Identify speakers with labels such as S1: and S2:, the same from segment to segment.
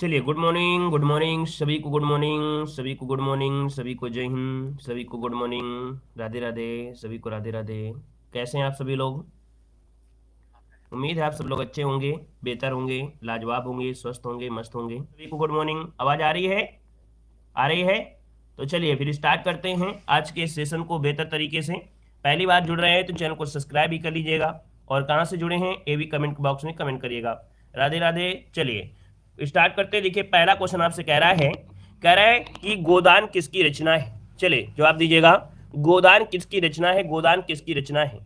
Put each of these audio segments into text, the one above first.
S1: चलिए, good morning, good morning सभी को, गुड मॉर्निंग सभी को, गुड मॉर्निंग सभी को, जय हिंद सभी को, गुड मॉर्निंग, राधे राधे सभी को, राधे राधे। कैसे हैं आप सभी लोग? उम्मीद है आप सब लोग अच्छे होंगे, बेहतर होंगे, लाजवाब होंगे, स्वस्थ होंगे, मस्त होंगे। सभी को गुड मॉर्निंग। आवाज़ आ रही है? आ रही है? तो चलिए फिर स्टार्ट करते हैं आज के सेशन को बेहतर तरीके से। पहली बार जुड़ रहे हैं तो चैनल को सब्सक्राइब भी कर लीजिएगा, और कहाँ से जुड़े हैं ये भी कमेंट बॉक्स में कमेंट करिएगा। राधे राधे। चलिए स्टार्ट करते हैं। देखिए, पहला क्वेश्चन आपसे कह रहा है कि गोदान किसकी रचना है। चलिए जवाब दीजिएगा, गोदान किसकी रचना है, गोदान किसकी रचना है।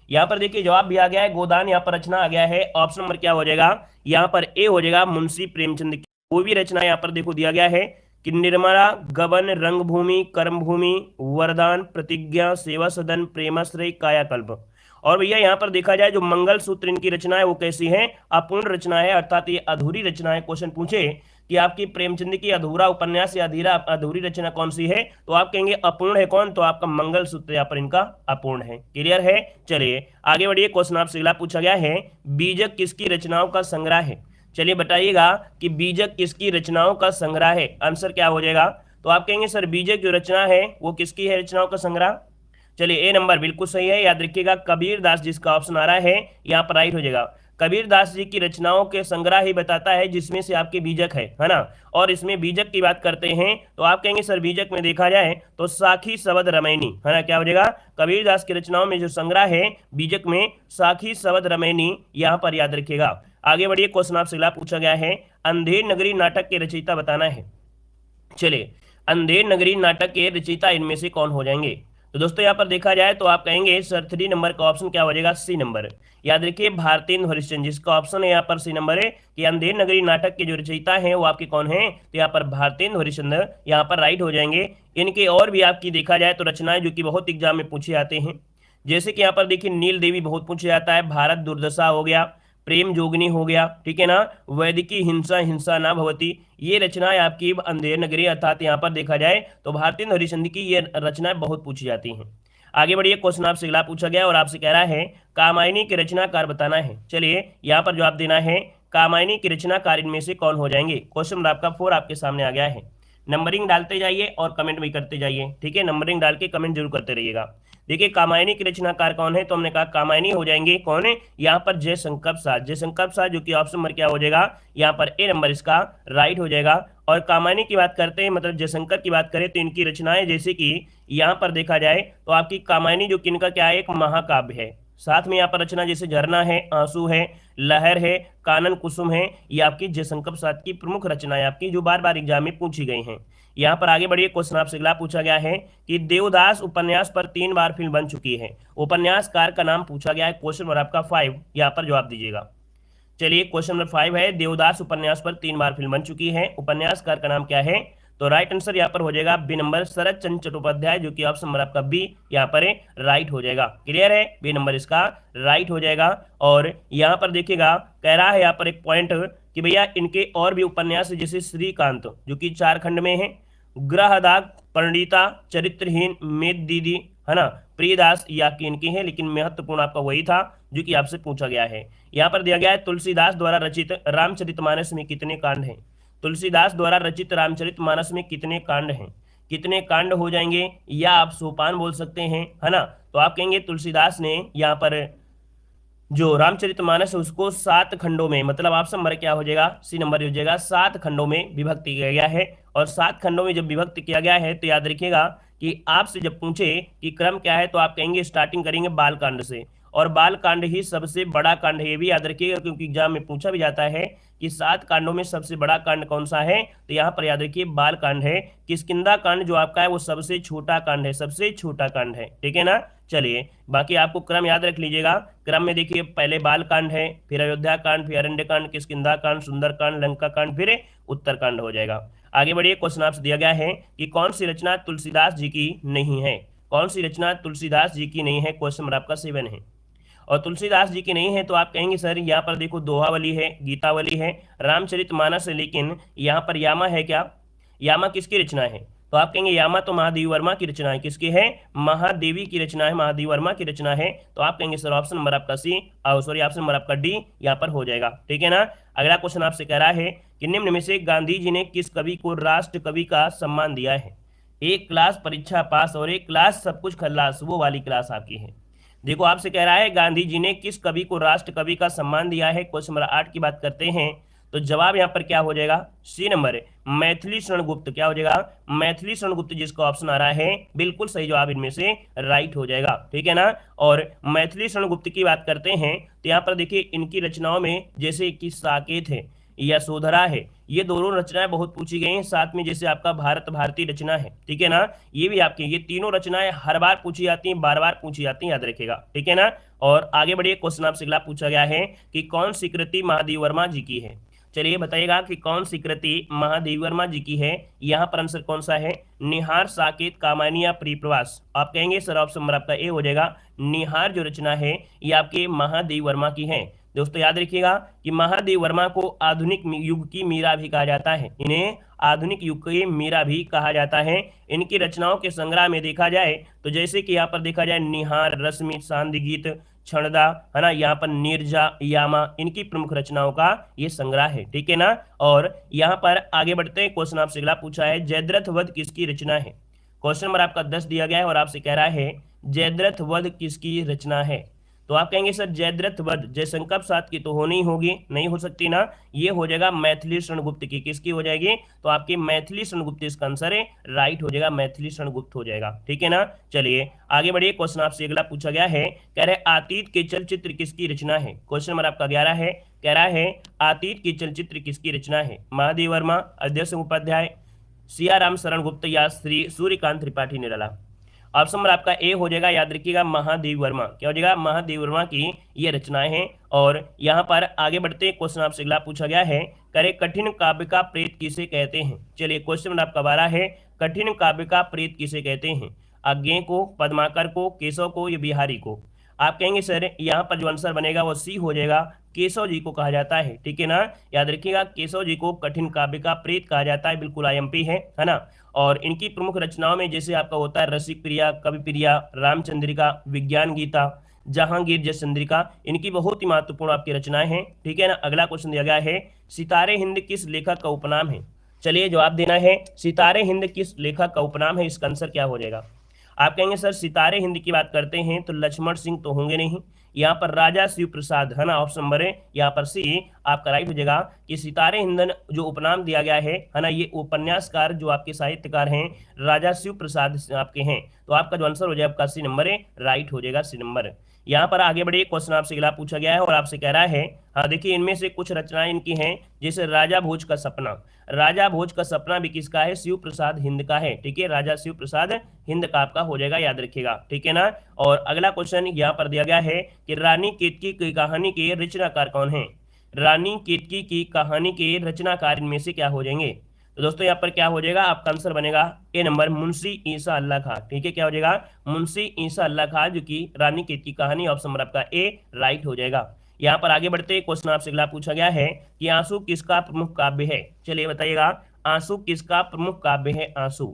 S1: यहाँ पर देखिए जवाब भी आ गया है, गोदान यहाँ पर रचना आ गया है। ऑप्शन नंबर क्या हो जाएगा, यहाँ पर ए हो जाएगा, मुंशी प्रेमचंद की कोई भी रचना यहाँ पर देखो दिया गया है कि निर्मला, गबन, रंगभूमि, कर्मभूमि, वरदान, प्रतिज्ञा, सेवा सदन, प्रेमाश्रय, कायाकल्प। और भैया यहाँ पर देखा जाए जो मंगल सूत्र इनकी रचना है वो कैसी है, अपूर्ण रचना है, अर्थात ये अधूरी रचना है। क्वेश्चन पूछे कि आपकी प्रेमचंद की अधूरा उपन्यास या अधूरी रचना कौन सी है, तो आप कहेंगे अपूर्ण है कौन, तो आपका मंगल सूत्र यहाँ पर इनका अपूर्ण है। क्लियर है? चलिए आगे बढ़िए। क्वेश्चन आपसे अगला पूछा गया है, बीजक किसकी रचनाओं का संग्रह है। चलिए बताइएगा कि बीजक किसकी रचनाओं का संग्रह है। आंसर क्या हो जाएगा, तो आप कहेंगे सर बीजक जो रचना है वो किसकी है, रचनाओं का संग्रह। चलिए ए नंबर बिल्कुल सही है, याद रखिएगा कबीर दास जिसका ऑप्शन आ रहा है यहाँ पर राइट हो जाएगा। कबीर दास जी की रचनाओं के संग्रह ही बताता है जिसमें से आपके बीजक है ना। और इसमें बीजक की बात करते हैं तो आप कहेंगे सर बीजक में देखा जाए तो साखी शबद रमैनी है ना, क्या हो जाएगा, कबीर दास की रचनाओं में जो संग्रह है बीजक में साखी शबद रमैनी, यहाँ पर याद रखिएगा। आगे बढ़िए। क्वेश्चन आपसे अगला पूछा गया है, अंधेर नगरी नाटक के रचयिता बताना है। चलिए, अंधेर नगरी नाटक के रचयिता इनमें से कौन हो जाएंगे। तो दोस्तों यहाँ पर देखा जाए तो आप कहेंगे सर 3 नंबर का ऑप्शन क्या हो जाएगा, सी नंबर। याद रखिए भारतेंदु हरिश्चंद्र, जिसका ऑप्शन है यहाँ पर सी नंबर है कि अंधेर नगरी नाटक के जो रचयिता हैं वो आपके कौन हैं, तो यहाँ पर भारतेंदु हरिश्चंद्र यहाँ पर राइट हो जाएंगे। इनके और भी आपकी देखा जाए तो रचनाएं जो कि बहुत एग्जाम में पूछे जाते हैं, जैसे कि यहाँ पर देखिए नील देवी बहुत पूछा जाता है, भारत दुर्दशा हो गया, प्रेम जोगनी हो गया, ठीक है ना, वैदिकी हिंसा हिंसा ना भवती, ये रचनाएं आपकी अंधेर नगरी अर्थात यहाँ पर देखा जाए तो भारतेंदु हरिश्चंद्र की ये रचनाएं बहुत पूछी जाती हैं। आगे बढ़िए। क्वेश्चन आपसे अगला पूछा गया और आपसे कह रहा है कामायनी के रचनाकार बताना है। चलिए यहाँ पर जवाब देना है, कामायनी के रचनाकार इनमें से कौन हो जाएंगे। क्वेश्चन नंबर आपका 4 आपके सामने आ गया है। नंबरिंग डालते जाइए और कमेंट भी करते जाइए, ठीक है, नंबरिंग डाल के कमेंट जरूर करते रहिएगा। देखिए कामायनी के रचनाकार कौन है, तो हमने कहा कामायनी हो जाएंगे कौन है, यहाँ पर जयशंकर प्रसाद, जयशंकर प्रसाद जो कि ऑप्शन नंबर क्या हो जाएगा, यहाँ पर ए नंबर इसका राइट हो जाएगा। और कामायनी की बात करते हैं, मतलब जयशंकर की बात करें तो इनकी रचनाएं जैसे कि यहाँ पर देखा जाए तो आपकी कामायनी जो कि इनका क्या है, एक महाकाव्य है। साथ में यहाँ पर रचना जैसे झरना है, आंसू है, लहर है, कानन कुसुम है, ये आपकी जयशंकर प्रसाद की प्रमुख रचनाएं आपकी जो बार बार एग्जाम में पूछी गई हैं। यहाँ पर आगे बढ़िए। क्वेश्चन आपसे अगला पूछा गया है कि देवदास उपन्यास पर 3 बार फिल्म बन चुकी है, उपन्यासकार का नाम पूछा गया है। क्वेश्चन नंबर आपका 5, यहाँ पर जवाब दीजिएगा। चलिए क्वेश्चन नंबर 5 है, देवदास उपन्यास पर 3 बार फिल्म बन चुकी है, उपन्यासकार का नाम क्या है, तो राइट आंसर यहाँ पर हो जाएगा बी नंबर, शरद चंद्र चट्टोपाध्याय, जो कि ऑप्शन नंबर आपका बी यहाँ पर राइट हो जाएगा। क्लियर है, बी नंबर इसका राइट हो जाएगा। और यहाँ पर देखिएगा कह रहा है यहाँ पर एक पॉइंट कि भैया इनके और भी उपन्यास जैसे श्रीकांत जो कि 4 खंड में है, ग्रहदाग, परिणीता, चरित्रहीन, मेद दीदी, है ना, प्रियदास, या कि इनकी है, लेकिन महत्वपूर्ण आपका वही था जो कि आपसे पूछा गया है। यहाँ पर दिया गया है तुलसीदास द्वारा रचित रामचरितमानस में कितने कांड हैं। तुलसीदास द्वारा रचित रामचरितमानस में कितने कांड हैं, कितने कांड हो जाएंगे, या आप सोपान बोल सकते हैं, है ना। तो आप कहेंगे तुलसीदास ने यहाँ पर जो रामचरितमानस है उसको 7 खंडों में, मतलब ऑप्शन नंबर क्या हो जाएगा, सी नंबर हो जाएगा, 7 खंडों में विभक्त किया गया है। और 7 खंडों में जब विभक्त किया गया है तो याद रखिएगा कि आपसे जब पूछे कि क्रम क्या है तो आप कहेंगे स्टार्टिंग करेंगे बाल कांड से, और बाल कांड ही सबसे बड़ा कांड है, ये भी याद रखिएगा क्योंकि एग्जाम में पूछा भी जाता है कि 7 कांडों में सबसे बड़ा कांड कौन सा है, तो यहाँ पर याद रखिए बाल कांड है। किष्किंधा कांड जो आपका है वो सबसे छोटा कांड है, सबसे छोटा कांड है, ठीक है ना। चलिए बाकी आपको क्रम याद रख लीजिएगा। क्रम में देखिए पहले बाल कांड है, फिर अयोध्या कांड, फिर अरण्य कांड, किष्किंधा कांड, सुंदर कांड, लंका कांड, फिर उत्तर कांड हो जाएगा। आगे बढ़िए। क्वेश्चन आपसे दिया गया है कि कौन सी रचना तुलसीदास जी की नहीं है, कौन सी रचना तुलसीदास जी की नहीं है। क्वेश्चन नंबर आपका 7 है और तुलसीदास जी की नहीं है तो आप कहेंगे सर यहाँ पर देखो दोहावली है, गीतावली है, रामचरितमानस है, लेकिन यहाँ पर यामा है क्या, यामा किसकी रचना है, तो आप कहेंगे यामा तो महादेवी वर्मा की रचना है, किसकी है, महादेवी की रचना है, महादेवी वर्मा की रचना है। तो आप कहेंगे सर ऑप्शन नंबर आपका सी, सॉरी ऑप्शन नंबर आपका डी यहाँ पर हो जाएगा, ठीक है ना। अगला क्वेश्चन आपसे कह रहा है कि निम्न में से गांधी जी ने किस कवि को राष्ट्र कवि का सम्मान दिया है। एक क्लास परीक्षा पास और एक क्लास सब कुछ खल्लास, वो वाली क्लास आपकी है। देखो आपसे कह रहा है गांधी जी ने किस कवि को राष्ट्र कवि का सम्मान दिया है। क्वेश्चन नंबर 8 की बात करते हैं तो जवाब यहाँ पर क्या हो जाएगा, सी नंबर है मैथिली शरण गुप्त। क्या हो जाएगा, मैथिली शरण गुप्त, जिसका ऑप्शन आ रहा है बिल्कुल सही जवाब इनमें से राइट हो जाएगा, ठीक है ना। और मैथिली शरण गुप्त की बात करते हैं तो यहाँ पर देखिए इनकी रचनाओं में जैसे कि साकेत है या सोधरा है, ये दोनों रचनाएं बहुत पूछी गई हैं। साथ में जैसे आपका भारत भारती रचना है, ठीक है ना, ये भी आपकी, ये तीनों रचनाएं हर बार पूछी जाती हैं, बार बार पूछी जाती हैं, याद रखेगा, ठीक है ना। और आगे बढ़िए, क्वेश्चन आपसे अगला पूछा गया है कि कौन सी कृति महादेवी वर्मा जी की है। चलिए बताइएगा कि कौन सी कृति महादेवी वर्मा जी की है। यहाँ पर आंसर कौन सा है, निहार साकेत कामायनी या परिप्रवास। आप कहेंगे सर ऑप्शन नंबर आपका ए हो जाएगा, निहार जो रचना है ये आपके महादेवी वर्मा की है। दोस्तों याद रखिएगा कि महादेवी वर्मा को आधुनिक युग की मीरा भी कहा जाता है, इन्हें आधुनिक युग की मीरा भी कहा जाता है। इनकी रचनाओं के संग्रह में देखा जाए तो जैसे कि यहाँ पर देखा जाए निहार, रश्मि, सांदी गीत, क्षणदा, है ना, यहाँ पर नीरजा, यामा, इनकी प्रमुख रचनाओं का ये संग्रह है, ठीक है ना। और यहाँ पर आगे बढ़ते हैं, क्वेश्चन आपसे अगला पूछा है जयद्रथ वध किसकी रचना है। क्वेश्चन नंबर आपका 10 दिया गया है और आपसे कह रहा है जयद्रथ वध किसकी रचना है। तो आप कहेंगे सर जयद्रथ वध जयशंकर प्रसाद की तो होनी होगी, नहीं हो सकती ना, ये हो जाएगा मैथिली शरण गुप्त की। किसकी हो जाएगी, तो आपकी मैथिली शरण गुप्त इसका आंसर है, राइट हो जाएगा, मैथिली शरण गुप्त हो जाएगा, ठीक है ना। चलिए आगे बढ़िए, क्वेश्चन आपसे अगला पूछा गया है, कह रहे अतीत के चलचित्र किसकी रचना है। क्वेश्चन नंबर आपका 11 है, कह रहा है अतीत के चलचित्र किसकी रचना है, महादेवी वर्मा, अध्यक्ष उपाध्याय, सियाराम शरण गुप्त या श्री सूर्यकांत त्रिपाठी निराला। ऑप्शन नंबर आपका ए हो जाएगा, याद रखिएगा महादेवी वर्मा। क्या हो जाएगा, महादेवी वर्मा की ये रचनाएं हैं। और यहाँ पर आगे बढ़ते क्वेश्चन आपसे अगला पूछा गया है, करे कठिन काव्य का प्रेत किसे कहते हैं। चलिए क्वेश्चन नंबर आपका 12 है, कठिन काव्य का प्रेत किसे कहते हैं, अज्ञेय को, पद्माकर को, केशव को या बिहारी को। आप कहेंगे सर यहाँ पर जो आंसर बनेगा वो सी हो जाएगा, केशव जी को कहा जाता है, ठीक है ना। याद रखिएगा केशव जी को कठिन काव्य का प्रेत कहा जाता है, बिल्कुल आईएमपी है ना। और इनकी प्रमुख रचनाओं में जैसे आपका होता है रसिक प्रिया, कवि प्रिया, रामचंद्रिका, विज्ञान गीता, जहांगीर जयचंद्रिका, इनकी बहुत ही महत्वपूर्ण आपकी रचनाएं हैं, ठीक है ना। अगला क्वेश्चन दिया गया है, सितारे हिंद किस लेखक का उपनाम है। चलिए जवाब देना है, सितारे हिंद किस लेखक का उपनाम है, इसका आंसर क्या हो जाएगा। आप कहेंगे सर सितारे हिंद की बात करते हैं तो लक्ष्मण सिंह तो होंगे नहीं, यहाँ पर राजा शिव प्रसाद, है ना, ऑप्शन नंबर है यहाँ पर सी आपका राइट हो जाएगा कि सितारे हिंदन जो उपनाम दिया गया है ना, ये उपन्यासकार जो आपके साहित्यकार हैं राजा शिव प्रसाद आपके हैं। तो आपका जो आंसर हो जाएगा आपका सी नंबर है, राइट हो जाएगा सी नंबर। यहाँ पर आगे बढ़िए, क्वेश्चन आपसे अगला पूछा गया है और आपसे कह रहा है, हाँ देखिए इनमें से कुछ रचनाएं इनकी हैं, जैसे राजा भोज का सपना। राजा भोज का सपना भी किसका है, शिव प्रसाद हिंद का है, ठीक है, राजा शिव प्रसाद हिंद का आपका हो जाएगा, याद रखिएगा, ठीक है ना। और अगला क्वेश्चन यहाँ पर दिया गया है कि रानी केतकी की कहानी के रचनाकार कौन है। रानी केतकी की कहानी के रचनाकार इनमें से क्या हो जाएंगे। तो दोस्तों यहाँ पर क्या हो जाएगा, आपका आंसर बनेगा ए नंबर, मुंशी ईसा अल्लाह खां, ठीक है, क्या हो जाएगा, मुंशी ईसा अल्लाह खां, जो कि रानी केतकी कहानी, ऑप्शन नंबर आपका ए राइट हो जाएगा। यहाँ पर आगे बढ़ते क्वेश्चन आपसे अगला पूछा गया है कि आंसू किसका प्रमुख काव्य है। चलिए बताइएगा आंसू किसका प्रमुख काव्य है। आंसू,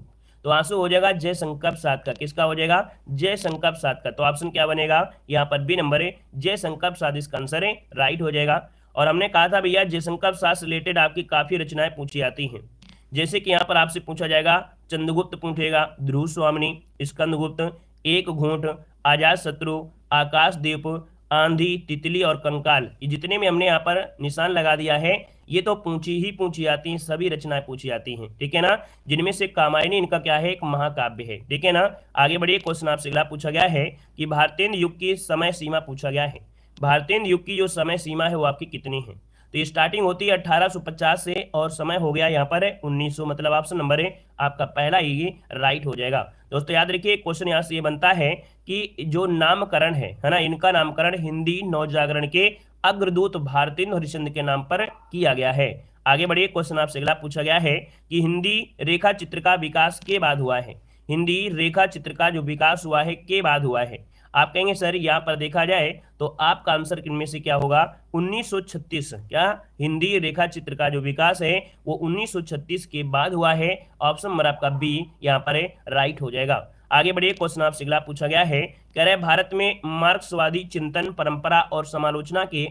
S1: तो आंसू हो जाएगा जयशंकर प्रसाद का। किसका हो जाएगा, जयशंकर प्रसाद का। तो ऑप्शन क्या बनेगा, यहाँ पर बी नंबर है, जयशंकर प्रसाद इसका आंसर है, राइट हो जाएगा। और हमने कहा था भैया जयशंकर प्रसाद से रिलेटेड आपकी काफी रचनाएं पूछी जाती हैं, जैसे कि यहाँ पर आपसे पूछा जाएगा चंद्रगुप्त पूछेगा, ध्रुव स्वामिनी, स्कंदगुप्त, एक घूंट, आजाद शत्रु, आकाशदीप, आंधी, तितली और कंकाल, ये जितने भी हमने यहाँ पर निशान लगा दिया है ये तो पूछी जाती हैं, सभी रचनाएं पूछी जाती हैं, ठीक है ना। जिनमें से कामायनी इनका क्या है, एक महाकाव्य है, ठीक है ना। आगे बढ़िए, क्वेश्चन आपसे अगला पूछा गया है कि भारतीय युग की समय सीमा पूछा गया है। भारतीय युग की जो समय सीमा है वो आपकी कितनी है। तो ये स्टार्टिंग होती है 1850 से और समय हो गया यहाँ पर 1900, मतलब ऑप्शन नंबर है आपका पहला ही राइट हो जाएगा। दोस्तों याद रखिए क्वेश्चन यहाँ से ये बनता है कि जो नामकरण है ना, इनका नामकरण हिंदी नवजागरण के अग्रदूत भारतेंदु हरिश्चंद्र के नाम पर किया गया है। आगे बढ़िए, क्वेश्चन आपसे अगला पूछा गया है कि हिंदी रेखा चित्र का विकास के बाद हुआ है। हिंदी रेखा चित्र का जो विकास हुआ है के बाद हुआ है। आप कहेंगे सर यहाँ पर देखा जाए तो आपका आंसर इनमें से क्या होगा, 1936। क्या हिंदी रेखा चित्र का जो विकास है वो 1936 के बाद हुआ है। ऑप्शन नंबर आपका बी यहाँ पर राइट हो जाएगा। आगे बढ़िए, क्वेश्चन आपसे अगला पूछा गया है, कह रहे भारत में मार्क्सवादी चिंतन परंपरा और समालोचना के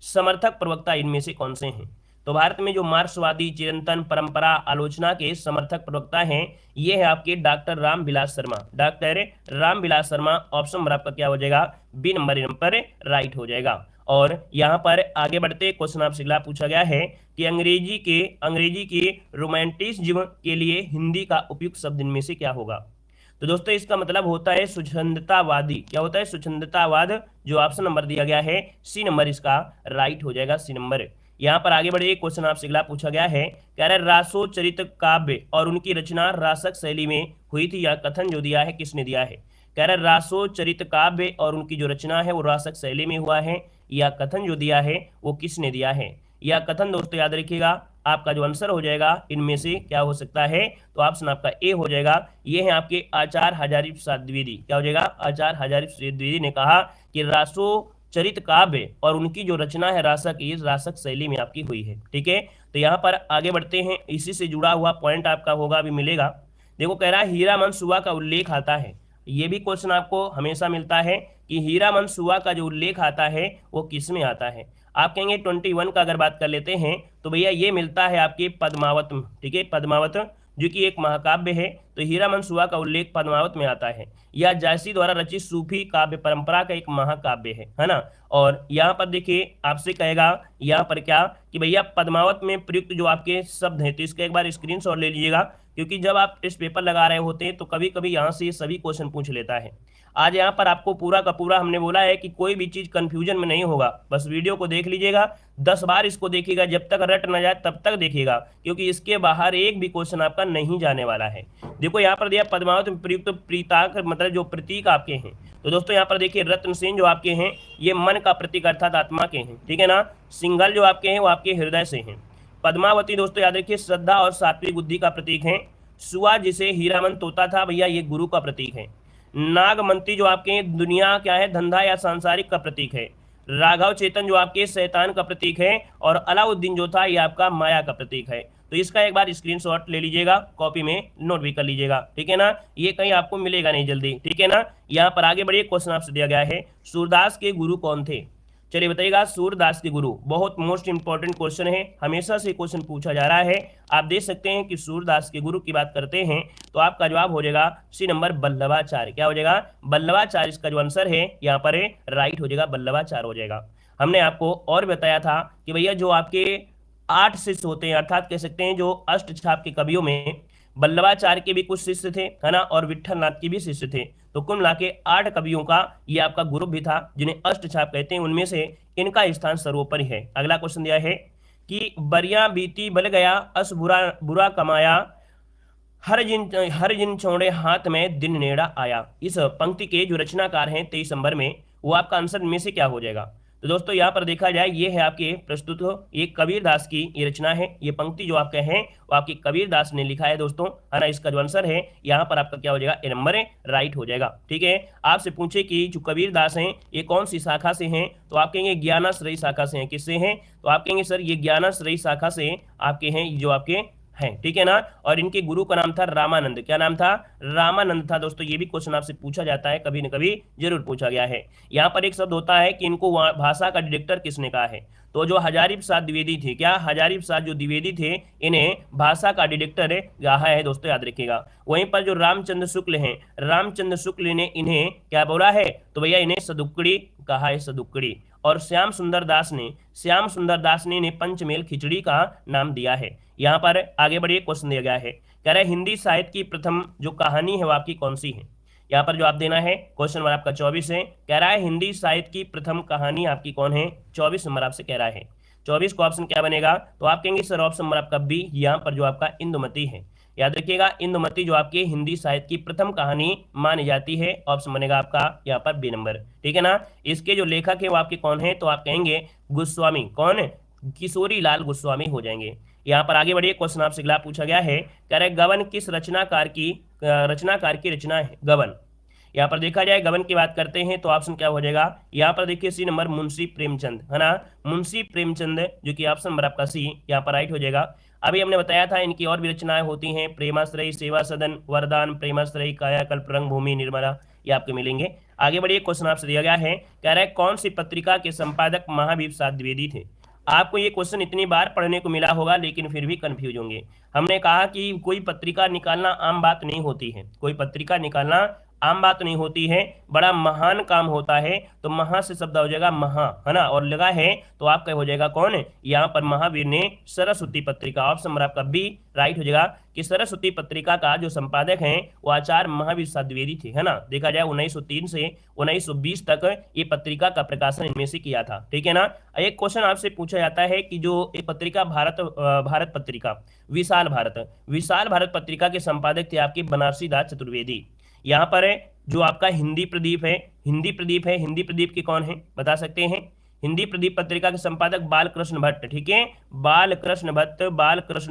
S1: समर्थक प्रवक्ता इनमें से कौन से हैं। तो भारत में जो मार्क्सवादी चिंतन परंपरा आलोचना के समर्थक प्रवक्ता हैं ये है आपके doctor Ramvilas Sharma. Doctor Ramvilas Sharma. Option number आपका क्या हो जाएगा, बी नंबर यहाँ पर राइट हो जाएगा। और यहाँ पर आगे बढ़ते क्वेश्चन आपसे अगला पूछा गया है कि अंग्रेजी के रोमांटिसिज्म के लिए हिंदी का उपयुक्त शब्द इनमें से क्या होगा। तो दोस्तों इसका मतलब होता है स्वच्छंदतावादी। क्या होता है, स्वच्छंदतावाद। जो ऑप्शन नंबर दिया गया है सी नंबर इसका राइट हो जाएगा, सी नंबर। यहाँ पर आगे बढ़े, क्वेश्चन आपसे अगला पूछा गया है, कह रहे रासोचरित काव्य और उनकी रचना रासक शैली में हुई थी, या कथन जो दिया है किसने दिया है। कह रहे रासोचरित काव्य और उनकी जो रचना है वो रासक शैली में हुआ है, या कथन जो दिया है वो किसने दिया है। या कथन दोस्तों याद रखिएगा, आपका जो आंसर हो जाएगा इनमें से क्या हो सकता है, तो ऑप्शन आपका ए हो जाएगा। ये है आपके आचार्य हजारी प्रसाद द्विवेदी। क्या हो जाएगा, आचार्य हजारी प्रसाद द्विवेदी ने कहा कि रासोचरित काव्य और उनकी जो रचना है रासक, ये रासक शैली में आपकी हुई है। ठीक है, तो यहाँ पर आगे बढ़ते हैं, इसी से जुड़ा हुआ पॉइंट आपका होगा अभी मिलेगा। देखो कह रहा है हीरा मनसुआ का उल्लेख आता है। ये भी क्वेश्चन आपको हमेशा मिलता है कि हीरा मनसुआ का जो उल्लेख आता है वो किस में आता है। आप कहेंगे 21 का अगर बात कर लेते हैं तो भैया ये मिलता है आपके पद्मावत में। ठीक है, पद्मावत जो कि एक महाकाव्य है, तो हीरा मनसुआ का उल्लेख पद्मावत में आता है। या जायसी द्वारा रचित सूफी काव्य परंपरा का एक महाकाव्य है ना। और यहाँ पर देखिए आपसे कहेगा यहाँ पर क्या कि भैया पद्मावत में प्रयुक्त जो आपके शब्द हैं, तो इसका एक बार स्क्रीनशॉट ले लीजिएगा, क्योंकि जब आप टेस्ट पेपर लगा रहे होते हैं तो कभी कभी यहाँ से सभी क्वेश्चन पूछ लेता है। आज यहाँ पर आपको पूरा का पूरा हमने बोला है कि कोई भी चीज कंफ्यूजन में नहीं होगा, बस वीडियो को देख लीजिएगा, 10 बार इसको देखिएगा, जब तक रट न जाए तब तक देखिएगा, क्योंकि इसके बाहर एक भी क्वेश्चन आपका नहीं जाने वाला है। देखो यहाँ पर दिया पद्मावत में प्रयुक्त प्रीताक मतलब जो प्रतीक आपके हैं, तो दोस्तों यहाँ पर देखिए रत्नसेन जो आपके हैं ये मन का प्रतीक अर्थात आत्मा के हैं। ठीक है ना। सिंघल जो आपके हैं वो आपके हृदय से हैं। पद्मावती दोस्तों याद रखिए श्रद्धा और सात्विक बुद्धि का प्रतीक है। सुआ जिसे हीरामन तोता था भैया ये गुरु का प्रतीक है। नागमंती जो आपके दुनिया क्या है, धंधा या सांसारिक का प्रतीक है। राघव चेतन जो आपके शैतान का प्रतीक है। और अलाउद्दीन जो था ये आपका माया का प्रतीक है। तो इसका एक बार स्क्रीनशॉट ले लीजिएगा, कॉपी में नोट भी कर लीजिएगा। ठीक है ना, ये कहीं आपको मिलेगा नहीं जल्दी। ठीक है ना। यहाँ पर आगे बढ़िए, क्वेश्चन आपसे दिया गया है सूरदास के गुरु कौन थे। चलिए बताइएगा, सूरदास के गुरु बहुत मोस्ट इंपॉर्टेंट क्वेश्चन है, हमेशा से क्वेश्चन पूछा जा रहा है। आप देख सकते हैं कि सूरदास के गुरु की बात करते हैं तो आपका जवाब हो जाएगा सी नंबर बल्लभाचार्य। क्या हो जाएगा, बल्लभाचार्य इसका जो आंसर है यहाँ पर राइट हो जाएगा, बल्लभाचार्य हो जाएगा। हमने आपको और बताया था कि भैया जो आपके 8 शिष्य होते हैं, अर्थात कह सकते हैं जो अष्टछाप के कवियों में बल्लभाचार्य के भी कुछ शिष्य थे, है ना, और विठलनाथ के भी शिष्य थे। तो कुल मिला के 8 कवियों का ये आपका ग्रुप भी था जिन्हें अष्टछाप कहते हैं, उनमें से इनका स्थान सर्वोपरि है। अगला क्वेश्चन दिया है कि बरिया बीती बल गया अस बुरा बुरा कमाया, हर जिन छोड़े हाथ में दिन नेड़ा आया। इस पंक्ति के जो रचनाकार हैं 23 नंबर में, वो आपका आंसर में से क्या हो जाएगा। तो दोस्तों यहाँ पर देखा जाए ये है आपके प्रस्तुत ये कबीर दास की ये रचना है। ये पंक्ति जो आपके हैं वो आपकी कबीर दास ने लिखा है दोस्तों, है ना। इसका जो आंसर है यहाँ पर आपका क्या हो जाएगा, ए नंबर राइट हो जाएगा। ठीक है, आपसे पूछे कि जो कबीर दास हैं ये कौन सी शाखा से हैं, तो आप कहेंगे ज्ञानाश्रयी शाखा से हैं। किससे हैं, तो आप कहेंगे सर ये ज्ञानाश्रयी शाखा से आपके हैं जो आपके हैं। ठीक है ना। और इनके गुरु का नाम था रामानंद। क्या नाम था, रामानंद था दोस्तों। ये भी क्वेश्चन आपसे पूछा जाता है, कभी न कभी जरूर पूछा गया है। यहाँ पर एक शब्द होता है कि इनको भाषा का डिरेक्टर किसने कहा है, तो जो हजारी प्रसाद द्विवेदी थे, क्या हजारी प्रसाद जो द्विवेदी थे इन्हें भाषा का डिरेक्टर कहा है दोस्तों, याद रखिएगा। वहीं पर जो रामचंद्र शुक्ल हैं, रामचंद्र शुक्ल ने इन्हें क्या बोला है, तो भैया इन्हें सदुक्कड़ी कहा है, सदुक्कड़ी। और श्याम सुंदर दास ने इन्हें पंचमेल खिचड़ी का नाम दिया है। यहाँ पर आगे बढ़िए, क्वेश्चन दिया गया है, कह रहा है हिंदी साहित्य की प्रथम जो कहानी है वो आपकी कौन सी है। यहाँ पर जो आप देना है क्वेश्चन नंबर आपका 24 है। कह रहा है हिंदी साहित्य की प्रथम कहानी आपकी कौन है, 24 नंबर आपसे कह रहा है। 24 को ऑप्शन क्या बनेगा, तो आप कहेंगे सर ऑप्शन नंबर आपका बी, यहाँ पर जो आपका इंदुमती है। याद रखिएगा, इंदुमती जो आपके हिंदी साहित्य की प्रथम कहानी मानी जाती है। ऑप्शन बनेगा आपका यहाँ पर बी नंबर। ठीक है ना। इसके जो लेखक है वो आपके कौन है, तो आप कहेंगे गोस्वामी। कौन है, किशोरी लाल गोस्वामी हो जाएंगे। यहाँ पर आगे बढ़िए, क्वेश्चन आपसे अगला पूछा गया है, कह रहे गबन किस रचनाकार की रचना है। गबन यहाँ पर देखा जाए गबन की बात करते हैं तो ऑप्शन क्या हो जाएगा, यहाँ पर देखिए सी नंबर मुंशी प्रेमचंद, है ना, मुंशी प्रेमचंद, जो कि ऑप्शन नंबर आपका सी यहाँ पर राइट हो जाएगा। अभी हमने बताया था इनकी और भी रचनाएं होती हैं, प्रेमाश्रय, सेवा सदन, वरदान, प्रेमाश्रय, कायाकल्प, रंगभूमि, निर्मला, ये आपके मिलेंगे। आगे बढ़िए, क्वेश्चन आपसे दिया गया है, कह रहा है कौन सी पत्रिका के संपादक महावीर प्रसाद द्विवेदी थे। आपको ये क्वेश्चन इतनी बार पढ़ने को मिला होगा लेकिन फिर भी कंफ्यूज होंगे। हमने कहा कि कोई पत्रिका निकालना आम बात नहीं होती है, कोई पत्रिका निकालना आम बात नहीं होती है, बड़ा महान काम होता है। तो महा से शब्द हो जाएगा महा, है ना, और लगा है तो आपका हो जाएगा कौन है, यहाँ पर महावीर ने सरस्वती पत्रिका, ऑप्शन नंबर आपका बी राइट हो जाएगा कि सरस्वती पत्रिका का जो संपादक है वो आचार्य महावीर प्रसाद द्विवेदी थे, है ना। देखा जाए 1903 से 1920 तक ये पत्रिका का प्रकाशन इनमें से किया था, ठीक है ना। एक क्वेश्चन आपसे पूछा जाता है कि जो एक पत्रिका भारत पत्रिका, विशाल भारत पत्रिका के संपादक थे आपके बनारसी दास चतुर्वेदी। यहाँ पर जो आपका हिंदी प्रदीप है, हिंदी प्रदीप के कौन है बता सकते हैं, हिंदी प्रदीप पत्रिका के संपादक बालकृष्ण भट्ट, ठीक है, बालकृष्ण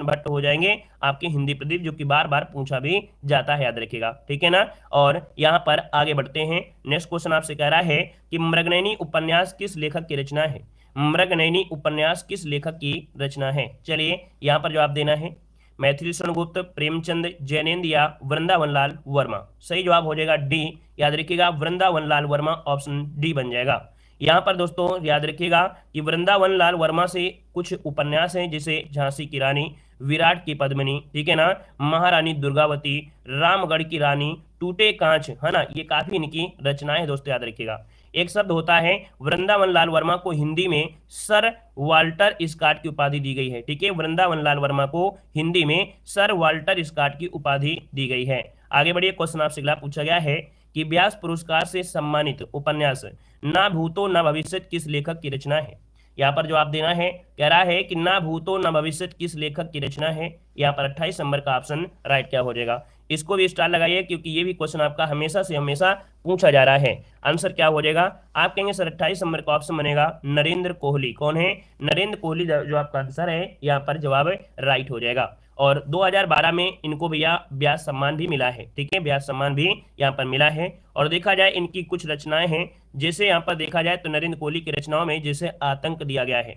S1: भट्ट हो जाएंगे आपके हिंदी प्रदीप, जो कि बार बार पूछा भी जाता है, याद रखिएगा, ठीक है ना। और यहाँ पर आगे बढ़ते हैं, नेक्स्ट क्वेश्चन आपसे कह रहा है कि मृगनयनी उपन्यास किस लेखक की रचना है, मृगनयनी उपन्यास किस लेखक की रचना है। चलिए यहाँ पर जवाब देना है, मैथिली शरण गुप्त, प्रेमचंद, जैनेन्द्र या वृंदावन लाल वर्मा। सही जवाब हो जाएगा डी, याद रखिएगा वृंदावन लाल वर्मा, ऑप्शन डी बन जाएगा। यहाँ पर दोस्तों याद रखिएगा कि वृंदावन लाल वर्मा से कुछ उपन्यास हैं, जैसे झांसी की रानी, विराट की पद्मिनी, ठीक है ना, महारानी दुर्गावती, रामगढ़ की रानी, टूटे कांच, है ना, ये काफी इनकी रचनाएं हैं दोस्तों, याद रखिएगा। एक शब्द होता है, वृंदावन लाल वर्मा को हिंदी में सर वाल्टर स्कॉट की उपाधि दी गई है, ठीक है, वृंदावन लाल वर्मा को हिंदी में सर वाल्टर स्कॉट की उपाधि दी गई है। आगे बढ़िए, क्वेश्चन आपसे अगला पूछा गया है कि व्यास पुरस्कार से सम्मानित उपन्यास ना भूतो ना भविष्य किस लेखक की रचना है। यहाँ पर जवाब देना है, कह रहा है कि ना भूतो ना भविष्य किस लेखक की रचना है। यहाँ पर 28 नंबर का ऑप्शन राइट क्या हो जाएगा, इसको भी स्टार लगाइए क्योंकि ये भी क्वेश्चन आपका हमेशा से हमेशा पूछा जा रहा है। आंसर क्या हो जाएगा, आप कहेंगे सर 28 नंबर का ऑप्शन बनेगा नरेंद्र कोहली। कौन है, नरेंद्र कोहली जो आपका आंसर है, यहाँ पर जवाब राइट हो जाएगा। और 2012 में इनको भैया व्यास सम्मान भी मिला है, ठीक है, व्यास सम्मान भी यहाँ पर मिला है। और देखा जाए इनकी कुछ रचनाएं हैं, जैसे यहाँ पर देखा जाए तो नरेंद्र कोहली की रचनाओं में जैसे आतंक दिया गया है,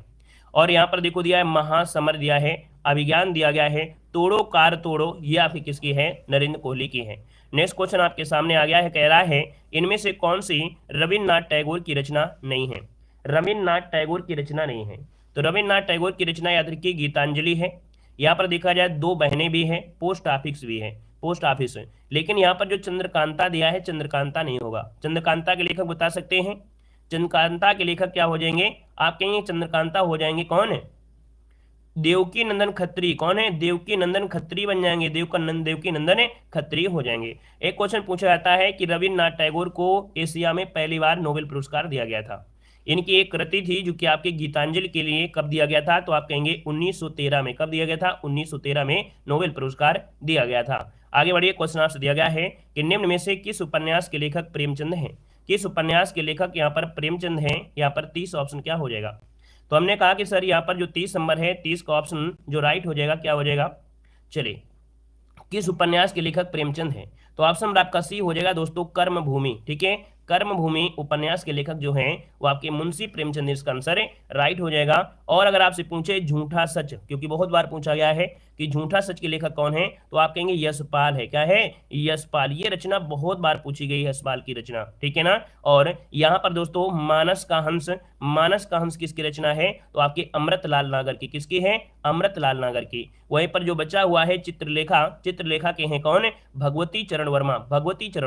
S1: और यहाँ पर देखो दिया है महासमर दिया है, अभिज्ञान दिया गया है, तोड़ो कार तोड़ो, ये आपकी किसकी है, नरेंद्र कोहली की है। नेक्स्ट क्वेश्चन आपके सामने आ गया है, कह रहा है इनमें से कौन सी रविन्द्रनाथ टैगोर की रचना नहीं है, रविन्द्रनाथ टैगोर की रचना नहीं है। तो रविन्द्रनाथ टैगोर की रचना याद रखिए गीतांजलि है। यहाँ पर देखा जाए दो बहनें भी हैं, पोस्ट ऑफिस भी है, पोस्ट ऑफिस है। लेकिन यहाँ पर जो चंद्रकांता दिया है, चंद्रकांता नहीं होगा। चंद्रकांता के लेखक बता सकते हैं, चंद्रकांता के लेखक क्या हो जाएंगे, आप कहेंगे चंद्रकांता हो जाएंगे कौन है, देवकी नंदन खत्री। कौन है, देवकी नंदन खत्री बन जाएंगे, देवकी नंदन खत्री हो जाएंगे। एक क्वेश्चन पूछा जाता है कि रविन्द्रनाथ टैगोर को एशिया में पहली बार नोबेल पुरस्कार दिया गया था। इनकी एक कृति थी जो कि आपके गीतांजलि के लिए कब दिया गया था, तो आप कहेंगे 1913 में। कब दिया गया था, 1913 में नोबेल पुरस्कार दिया गया था। आगे बढ़िए, क्वेश्चन आपसे दिया गया है कि निम्न में से किस उपन्यास के लेखक प्रेमचंद हैं। किस उपन्यास के लेखक यहाँ पर प्रेमचंद हैं, यहाँ पर 30 ऑप्शन क्या हो जाएगा। तो हमने कहा कि सर यहाँ पर जो 30 नंबर है, 30 का ऑप्शन जो राइट हो जाएगा क्या हो जाएगा। चलिए, किस उपन्यास के लेखक प्रेमचंद हैं, तो ऑप्शन नंबर आपका सी हो जाएगा दोस्तों, कर्मभूमि, ठीक है, कर्मभूमि उपन्यास के लेखक जो हैं वो आपके मुंशी प्रेमचंद, इसका आंसर राइट हो जाएगा। और अगर आपसे पूछे झूठा सच, क्योंकि बहुत बार पूछा गया है कि झूठा सच के लेखक कौन है, तो आप कहेंगे यशपाल है। क्या है, यशपाल। ये रचना बहुत बार पूछी गई है, यशपाल की रचना, ठीक है ना। और यहाँ पर दोस्तों मानस का हंस किसकी रचना है, तो आपके अमृतलाल नागर की। किसकी है, अमृतलाल नागर की। वहीं पर जो बचा हुआ है चित्रलेखा के हैं कौन, भगवती चरण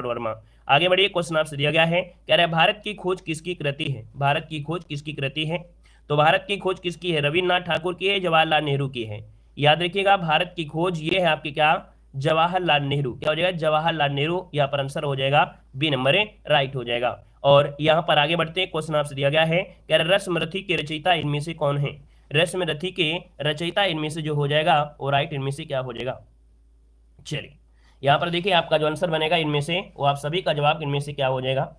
S1: वर्मा। आगे बढ़िए, क्वेश्चन आपसे दिया गया है, कह रहा है भारत की खोज किसकी कृति है, भारत की खोज किसकी कृति है। तो भारत की खोज किसकी है, रविन्द्रनाथ ठाकुर की है, जवाहरलाल नेहरू की है। याद रखिएगा भारत की खोज ये है आपकी क्या, जवाहरलाल नेहरू। क्या हो जाएगा, जवाहरलाल नेहरू। यहाँ पर आंसर हो जाएगा बी नंबर राइट हो जाएगा। और यहाँ पर आगे बढ़ते हैं, क्वेश्चन आपसे दिया गया है, कह रहा है रश्मरथी के रचयिता इनमें से कौन है। रश्मरथी के रचयिता इनमें से जो हो जाएगा वो राइट इनमें से क्या हो जाएगा। चलिए, यहाँ पर देखिए आपका जो आंसर बनेगा इनमें से, वो आप सभी का जवाब इनमें से क्या हो जाएगा।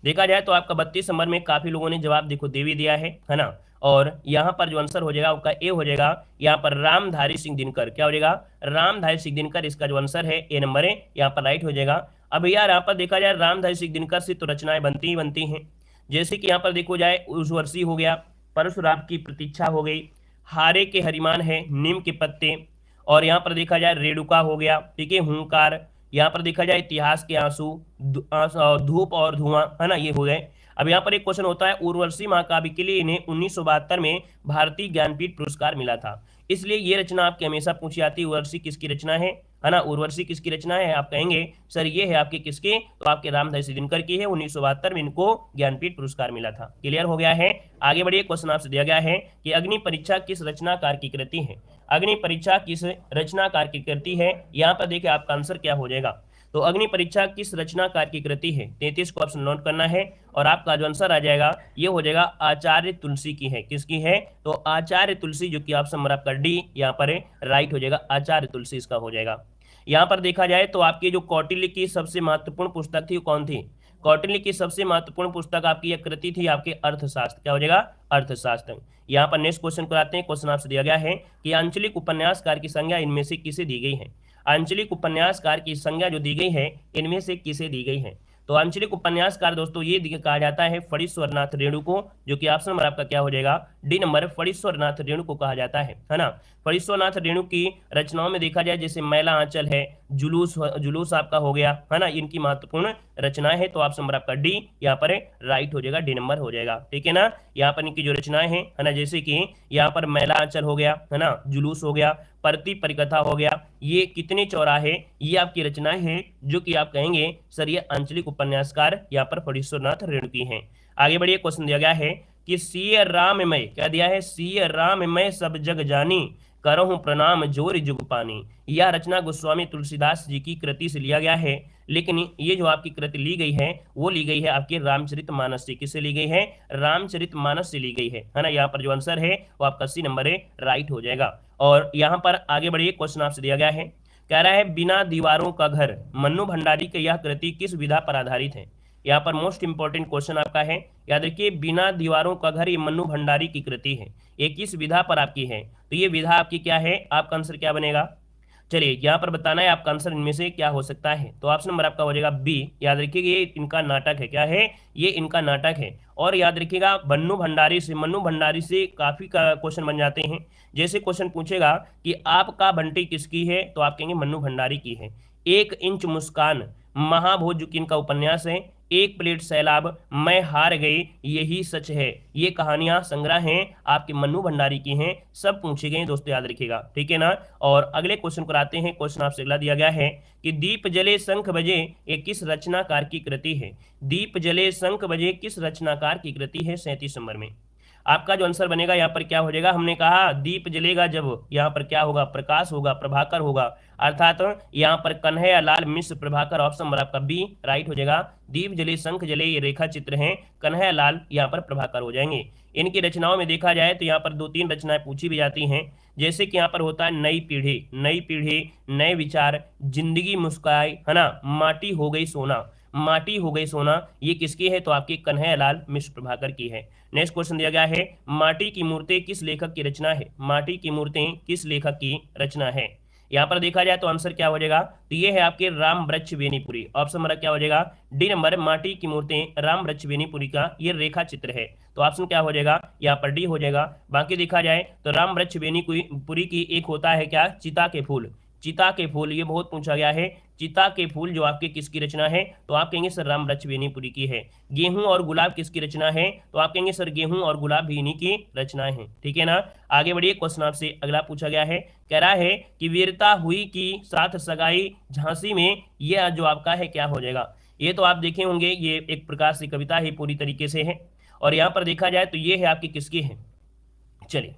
S1: देखा जाए तो आपका 32 नंबर में काफी लोगों ने जवाब देखो देवी दिया है ना। और यहाँ पर जो आंसर हो जाएगा आपका ए हो जाएगा, यहाँ पर रामधारी सिंह दिनकर। क्या हो जाएगा, रामधारी सिंह दिनकर, इसका जो आंसर है ए नंबर है, यहाँ पर राइट हो जाएगा। अब भैया यहाँ पर देखा जाए रामधारी सिंह दिनकर से तो रचनाएं बनती ही बनती हैं। जैसे कि यहाँ पर देखो जाए उर्वशी हो गया, परशुराम की प्रतीक्षा हो गई, हारे के हरिमान है, नीम के पत्ते, और यहाँ पर देखा जाए रेणुका हो गया, ठीक है, हुंकार, यहाँ पर देखा जाए इतिहास के आंसू, धूप और धुआं, है ना, ये हो गए। अब यहाँ पर एक क्वेश्चन होता है, उर्वशी महाकाव्य के लिए इन्हें 1972 में भारतीय ज्ञानपीठ पुरस्कार मिला था। इसलिए ये रचना आपकी हमेशा पूछी जाती है, उर्वशी किसकी रचना है ना, उर्वशी किसकी रचना है, आप कहेंगे सर ये है आपके किसके, तो आपके रामधारी सिंह दिनकर की है, 1972 में इनको ज्ञानपीठ पुरस्कार मिला था। क्लियर हो गया है। आगे बढ़िए, क्वेश्चन आपसे दिया गया है कि अग्नि परीक्षा किस रचनाकार की कृति है। अग्नि परीक्षा किस रचनाकार की कृति है, यहाँ पर देखिए आपका आंसर क्या हो जाएगा। तो अग्नि परीक्षा किस रचनाकार की कृति है, 33 को ऑप्शन नोट करना है, और आपका जो आंसर आ जाएगा ये हो जाएगा आचार्य तुलसी की है। किसकी है, तो आचार्य तुलसी, जो कि ऑप्शन नंबर आपका डी यहाँ पर राइट हो जाएगा, आचार्य तुलसी इसका हो जाएगा। यहाँ पर देखा जाए तो आपकी जो कौटिल्य की सबसे महत्वपूर्ण पुस्तक थी वो कौन थी, कौटिल्य की सबसे महत्वपूर्ण पुस्तक आपकी यह कृति थी आपके अर्थशास्त्र, क्या हो जाएगा, अर्थशास्त्र। यहाँ पर नेक्स्ट क्वेश्चन कराते हैं। क्वेश्चन आपसे दिया गया है कि आंचलिक उपन्यासकार की संज्ञा इनमें से किसे दी गई है। आंचलिक उपन्यासकार की संज्ञा जो दी गई है इनमें से किसे दी गई है। तो आंचलिक उपन्यासकार दोस्तों ये कहा जाता है फणीश्वरनाथ रेणु को, जो कि ऑप्शन नंबर आपका क्या हो जाएगा, डी नंबर, फणीश्वरनाथ रेणु को कहा जाता है ना। फणीश्वरनाथ रेणु की रचनाओं में देखा जाए जैसे मैला आंचल है, जुलूस आपका हो गया, है ना, इनकी महत्वपूर्ण रचनाएं है, तो ऑप्शन नंबर आपका डी यहाँ पर राइट हो जाएगा, डी नंबर हो जाएगा, ठीक है ना। यहाँ पर इनकी जो रचनाएं हैं, है ना, जैसे कि यहाँ पर मैला आंचल हो गया, है ना, जुलूस हो गया, परती परिकथा हो गया, ये कितने चौराहे, ये आपकी रचनाएं हैं जो कि आप कहेंगे सर ये आंचलिक उपन्यासकार यहाँ पर फणीश्वरनाथ रेणु की हैं। आगे बढ़िए, क्वेश्चन दिया गया है कि सिय राममय, क्या दिया है, सिय राममय सब जग जानी, करहूं प्रणाम जोर जुग पानी। यह रचना गोस्वामी तुलसीदास जी की कृति से लिया गया है, लेकिन ये जो आपकी कृति ली गई है वो ली गई है आपके रामचरितमानस से। किससे ली गई है, रामचरितमानस से ली गई है ना। यहाँ पर जो आंसर है वो आपका सी नंबर है राइट हो जाएगा। और यहाँ पर आगे बढ़िए, क्वेश्चन आपसे दिया गया है, कह रहा है बिना दीवारों का घर, मन्नू भंडारी की यह कृति किस विधा पर आधारित है। यहाँ पर मोस्ट इंपॉर्टेंट क्वेश्चन आपका है, याद रखिए, बिना दीवारों का घर ये मन्नू भंडारी की कृति है, ये किस विधा पर आपकी है, तो ये विधा आपकी क्या है, आपका आंसर क्या बनेगा, चलिए यहाँ पर बताना है आपका आंसर इनमें से क्या हो सकता है। तो ऑप्शन नंबर आपका हो जाएगा बी, याद रखिएगा ये इनका नाटक है, क्या है, ये इनका नाटक है। और याद रखिएगा मन्नू भंडारी से काफी क्वेश्चन बन जाते हैं। जैसे क्वेश्चन पूछेगा कि आपका बंटी किसकी है, तो आप कहेंगे मन्नू भंडारी की है। 1 इंच मुस्कान, महाभोज जो कि इनका उपन्यास है, 1 प्लेट सैलाब, मैं हार गई, यही सच है, ये कहानियां संग्रह हैं आपके मन्नू भंडारी की हैं, सब पूछे गए दोस्तों, याद रखिएगा, ठीक है ना। और अगले क्वेश्चन को आते हैं। क्वेश्चन आपसे अगला दिया गया है कि दीप जले शंख बजे ये किस रचनाकार की कृति है। दीप जले शंख बजे किस रचनाकार की कृति है, 37 नंबर में। आपका जो आंसर बनेगा यहाँ पर क्या हो जाएगा, हमने कहा दीप जलेगा जब, यहाँ पर क्या होगा, प्रकाश होगा, प्रभाकर होगा, अर्थात यहाँ पर कन्हैया लाल मिश्र प्रभाकर, ऑप्शन नंबर आपका बी राइट हो जाएगा। दीप जले शंख जले ये रेखा चित्र हैं, कन्हैया लाल यहाँ पर प्रभाकर हो जाएंगे। इनकी रचनाओं में देखा जाए तो यहाँ पर 2-3 रचनाएं पूछी भी जाती हैं, जैसे कि यहाँ पर होता है नई पीढ़ी, नए विचार, जिंदगी मुस्काई, है ना, माटी हो गई सोना, ये किसकी है, तो आपकी कन्हैया लाल मिश्र प्रभाकर की है। नेक्स्ट क्वेश्चन दिया गया है, माटी की मूर्तें किस लेखक की रचना है। माटी की मूर्तें किस लेखक की रचना है। यहाँ पर देखा जाए तो आंसर क्या हो जाएगा, तो ये है आपके राम वृक्ष बेनीपुरी, ऑप्शन नंबर क्या हो जाएगा, डी नंबर, माटी की मूर्तें राम वृक्ष बेनीपुरी का ये रेखा चित्र है, तो ऑप्शन क्या हो जाएगा, यहाँ पर डी हो जाएगा। बाकी देखा जाए तो राम वृक्ष बेनीपुरी की एक होता है क्या, चिता के फूल, ये बहुत पूछा गया है, चिता के फूल जो आपके किसकी रचना है, तो आप कहेंगे सर राम वृक्ष बेनीपुरी की है। गेहूं और गुलाब किसकी रचना है, तो आप कहेंगे सर गेहूं और गुलाब भी इन्हीं की रचनाएं हैं, ठीक है ना। आगे बढ़िए, क्वेश्चन आपसे अगला पूछा गया है, कह रहा है कि वीरता हुई की साथ सगाई झांसी में, यह जो आपका है क्या हो जाएगा। ये तो आप देखे होंगे, ये एक प्रकार से कविता ही पूरी तरीके से है, और यहाँ पर देखा जाए तो ये है आपकी किसकी है, चलिए,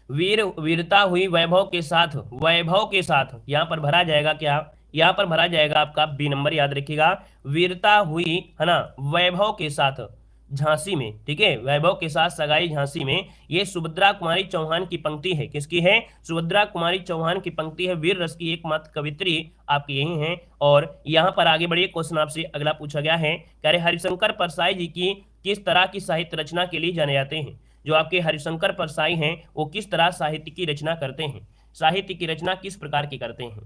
S1: वीरता हुई वैभव के साथ यहाँ पर भरा जाएगा क्या, यहाँ पर भरा जाएगा आपका बी नंबर, याद रखिएगा, वीरता हुई, है ना, वैभव के साथ झांसी में, ठीक है, वैभव के साथ सगाई झांसी में, ये सुभद्रा कुमारी चौहान की पंक्ति है, किसकी है, सुभद्रा कुमारी चौहान की पंक्ति है, वीर रस की एकमात्र कवित्री आपकी यही है। और यहाँ पर आगे बढ़िए, क्वेश्चन आपसे अगला पूछा गया है, कह रहे हरिशंकर परसाई जी की किस तरह की साहित्य रचना के लिए जाने जाते हैं। जो आपके हरिशंकर परसाई हैं वो किस तरह साहित्य की रचना करते हैं, साहित्य की रचना किस प्रकार की करते हैं।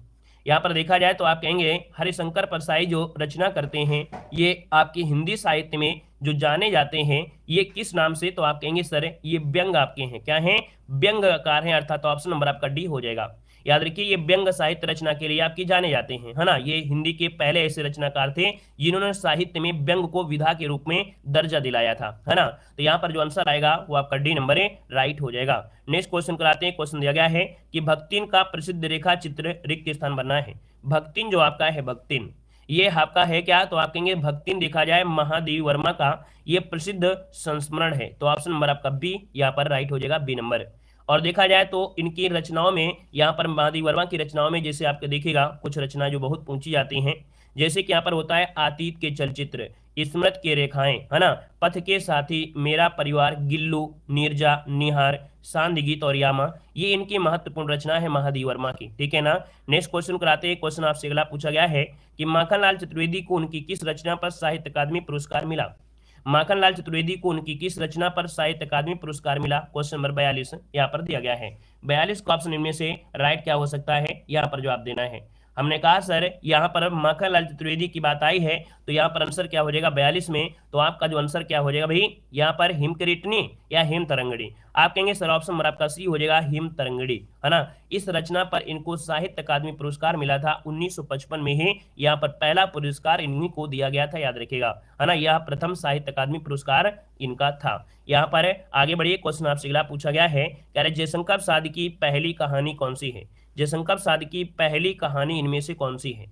S1: यहाँ पर देखा जाए तो आप कहेंगे हरिशंकर परसाई जो रचना करते हैं ये आपकी हिंदी साहित्य में जो जाने जाते हैं ये किस नाम से, तो आप कहेंगे सर ये व्यंग आपके हैं, क्या हैं, व्यंगकार हैं, अर्थात तो ऑप्शन नंबर आपका डी हो जाएगा। याद रखिए ये व्यंग साहित्य रचना के लिए आपकी जाने जाते हैं, है ना। ये हिंदी के पहले ऐसे रचनाकार थे जिन्होंने साहित्य में व्यंग को विधा के रूप में दर्जा दिलाया था, है ना। तो यहाँ पर जो आंसर आएगा वो आपका डी नंबर है, राइट हो जाएगा। नेक्स्ट क्वेश्चन कराते हैं। क्वेश्चन दिया गया है कि भक्तिन का प्रसिद्ध रेखा चित्र रिक्त स्थान बनना है। भक्तिन जो आपका है, भक्तिन ये आपका है क्या, तो आप कहेंगे भक्तिन देखा जाए महादेवी वर्मा का ये प्रसिद्ध संस्मरण है, तो ऑप्शन नंबर आपका बी यहाँ पर राइट हो जाएगा, बी नंबर। और देखा जाए तो इनकी रचनाओं में, यहाँ पर महादेवी वर्मा की रचनाओं में जैसे आपके देखिएगा कुछ रचनाएं जो बहुत पूछी जाती हैं, जैसे कि यहाँ पर होता है अतीत के चलचित्र, स्मृत के रेखाएं, है ना, पथ के साथी, मेरा परिवार, गिल्लू, नीरजा, निहार, सांद गीत और यामा, ये इनकी महत्वपूर्ण रचना है महादेवी वर्मा की, ठीक है ना। नेक्स्ट क्वेश्चन कराते हैं। क्वेश्चन आपसे अगला पूछा गया है कि माखनलाल चतुर्वेदी को उनकी किस रचना पर साहित्य अकादमी पुरस्कार मिला। माखनलाल चतुर्वेदी को उनकी किस रचना पर साहित्य अकादमी पुरस्कार मिला, क्वेश्चन नंबर 42 यहाँ पर दिया गया है। 42 का ऑप्शन इनमें से राइट क्या हो सकता है, यहाँ पर जवाब देना है। हमने कहा सर यहाँ पर माखनलाल चतुर्वेदी की बात आई है तो यहाँ पर आंसर क्या हो जाएगा 42 में, तो आपका जो आंसर क्या हो जाएगा भाई, यहाँ पर हिमकरीटनी या हिम तरंगड़ी। आप कहेंगे सर ऑप्शन नंबर आपका सी हो जाएगा, हिम तरंगड़ी, है ना। इस रचना पर इनको साहित्य अकादमी पुरस्कार मिला था 1955 में ही, यहाँ पर पहला पुरस्कार इन्हीं को दिया गया था, याद रखिएगा, है ना। यह प्रथम साहित्य अकादमी पुरस्कार इनका था। यहाँ पर आगे बढ़िए। क्वेश्चन आपसे अगला पूछा गया है, कह रहे जयशंकर प्रसाद की पहली कहानी कौन सी है। जयशंकर प्रसाद की पहली कहानी इनमें से कौन सी है,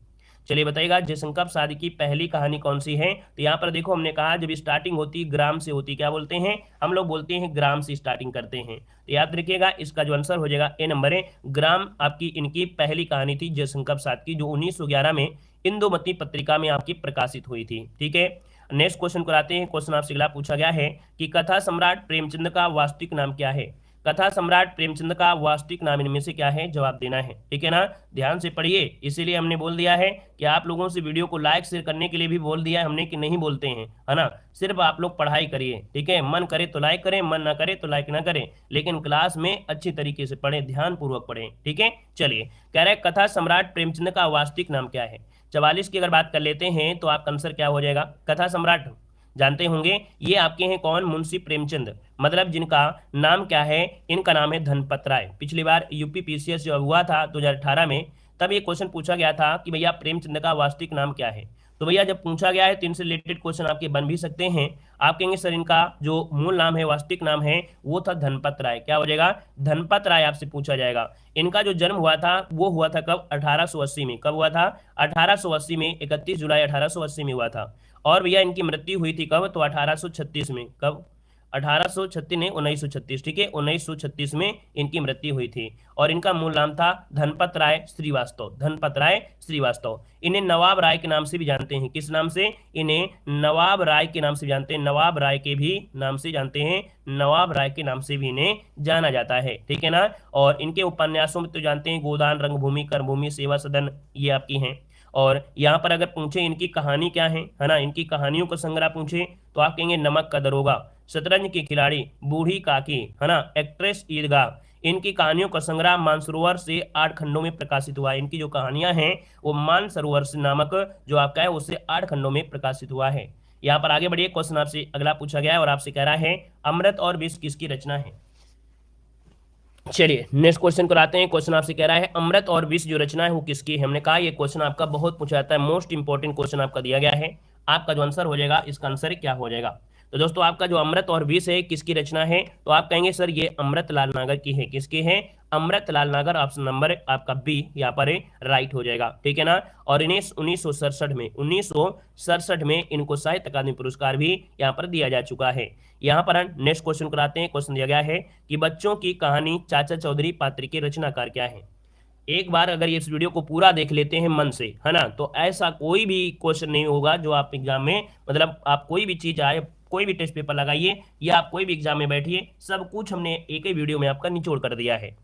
S1: चलिए बताइएगा। जयशंकर प्रसाद की पहली कहानी कौन सी है, तो यहाँ पर देखो हमने कहा जब स्टार्टिंग होती ग्राम से होती, क्या बोलते हैं हम लोग, बोलते हैं ग्राम से स्टार्टिंग करते हैं, तो याद रखिएगा इसका जो आंसर हो जाएगा ए नंबर है, ग्राम आपकी इनकी पहली कहानी थी जयशंकर प्रसाद की, जो 1911 में इंदुमती पत्रिका में आपकी प्रकाशित हुई थी, ठीक है। नेक्स्ट क्वेश्चन कराते हैं। क्वेश्चन आपसे अगला पूछा गया है कि कथा सम्राट प्रेमचंद का वास्तविक नाम क्या है। कथा सम्राट प्रेमचंद का वास्तविक नाम इनमें से क्या है, जवाब देना है, ठीक है ना। ध्यान से पढ़िए, इसीलिए हमने बोल दिया है कि आप लोगों से वीडियो को लाइक शेयर करने के लिए भी बोल दिया है हमने कि नहीं बोलते हैं, है ना। सिर्फ आप लोग पढ़ाई करिए, ठीक है। मन करे तो लाइक करें, मन ना करे तो लाइक ना करें, लेकिन क्लास में अच्छी तरीके से पढ़ें, ध्यान पूर्वक पढ़ें, ठीक है। चलिए, कह रहे कथा सम्राट प्रेमचंद का वास्तविक नाम क्या है। 44 की अगर बात कर लेते हैं तो आपका आंसर क्या हो जाएगा, कथा सम्राट जानते होंगे ये आपके हैं कौन, मुंशी प्रेमचंद, मतलब जिनका नाम क्या है, इनका नाम है धनपत राय। पिछली बार यूपी पीसीएस जो हुआ था 2018 में, तब ये क्वेश्चन पूछा गया था कि भैया प्रेमचंद का वास्तविक नाम क्या है। तो भैया जब पूछा गया है तो इनसे रिलेटेड क्वेश्चन आपके बन भी सकते हैं। आप कहेंगे सर इनका जो मूल नाम है, वास्तविक नाम है, वो था धनपत राय, क्या हो जाएगा, धनपत राय आपसे पूछा जाएगा। इनका जो जन्म हुआ था वो हुआ था कब, 1880 में। कब हुआ था, 1880 में, 31 जुलाई 1880 में हुआ था। और भैया इनकी मृत्यु हुई थी कब, तो 1836 में। कब, 1836 ने 1936, ठीक है, 1936 में इनकी मृत्यु हुई थी। और इनका मूल नाम था धनपत राय श्रीवास्तव, धनपत राय श्रीवास्तव। इन्हें नवाब राय के नाम से भी जानते हैं, किस नाम से, इन्हें नवाब राय के नाम से जानते हैं, नवाब राय के भी नाम से जानते हैं, नवाब राय के नाम से भी इन्हें जाना जाता है, ठीक है ना। और इनके उपन्यासों में तो जानते हैं गोदान, रंगभूमि, कर्मभूमि, सेवा सदन, ये आपकी हैं। और यहाँ पर अगर पूछे इनकी कहानी क्या है ना, इनकी कहानियों का संग्रह पूछे तो आप कहेंगे नमक का दरोगा, शतरंज के खिलाड़ी, बूढ़ी काकी, है ना, एक्ट्रेस ईदगाह। इनकी कहानियों का संग्रह मानसरोवर से 8 खंडों में प्रकाशित हुआ है। इनकी जो कहानियां हैं वो मानसरोवर से नामक जो आपका है उससे 8 खंडों में प्रकाशित हुआ है। यहाँ पर आगे बढ़िए। क्वेश्चन आपसे अगला पूछा गया है और आपसे कह रहा है अमृत और विष किसकी रचना है। चलिए नेक्स्ट क्वेश्चन कराते हैं। क्वेश्चन आपसे कह रहा है अमृत और विष जो रचना है वो किसकी है। हमने कहा ये क्वेश्चन आपका बहुत पूछा जाता है, मोस्ट इंपॉर्टेंट क्वेश्चन आपका दिया गया है। आपका जो आंसर हो जाएगा, इसका आंसर क्या हो जाएगा। तो दोस्तों आपका जो अमृत और विष है किसकी रचना है, तो आप कहेंगे सर ये अमृतलाल नागर की है। किसकी है, अमृतलाल नागर, ऑप्शन नंबर आपका बी यहाँ पर राइट हो जाएगा, ठीक है ना। और इन्हें 1967 में इनको साहित्य अकादमी पुरस्कार भी यहाँ पर दिया जा चुका है। यहाँ पर नेक्स्ट क्वेश्चन कराते हैं। क्वेश्चन दिया गया है कि बच्चों की कहानी चाचा चौधरी पात्र के रचनाकार क्या है। एक बार अगर इस वीडियो को पूरा देख लेते हैं मन से, है ना, तो ऐसा कोई भी क्वेश्चन नहीं होगा जो आप एग्जाम में, मतलब आप कोई भी चीज आए, कोई भी टेस्ट पेपर लगाइए या आप कोई भी एग्जाम में बैठिए, सब कुछ हमने एक ही वीडियो में आपका निचोड़ कर दिया है।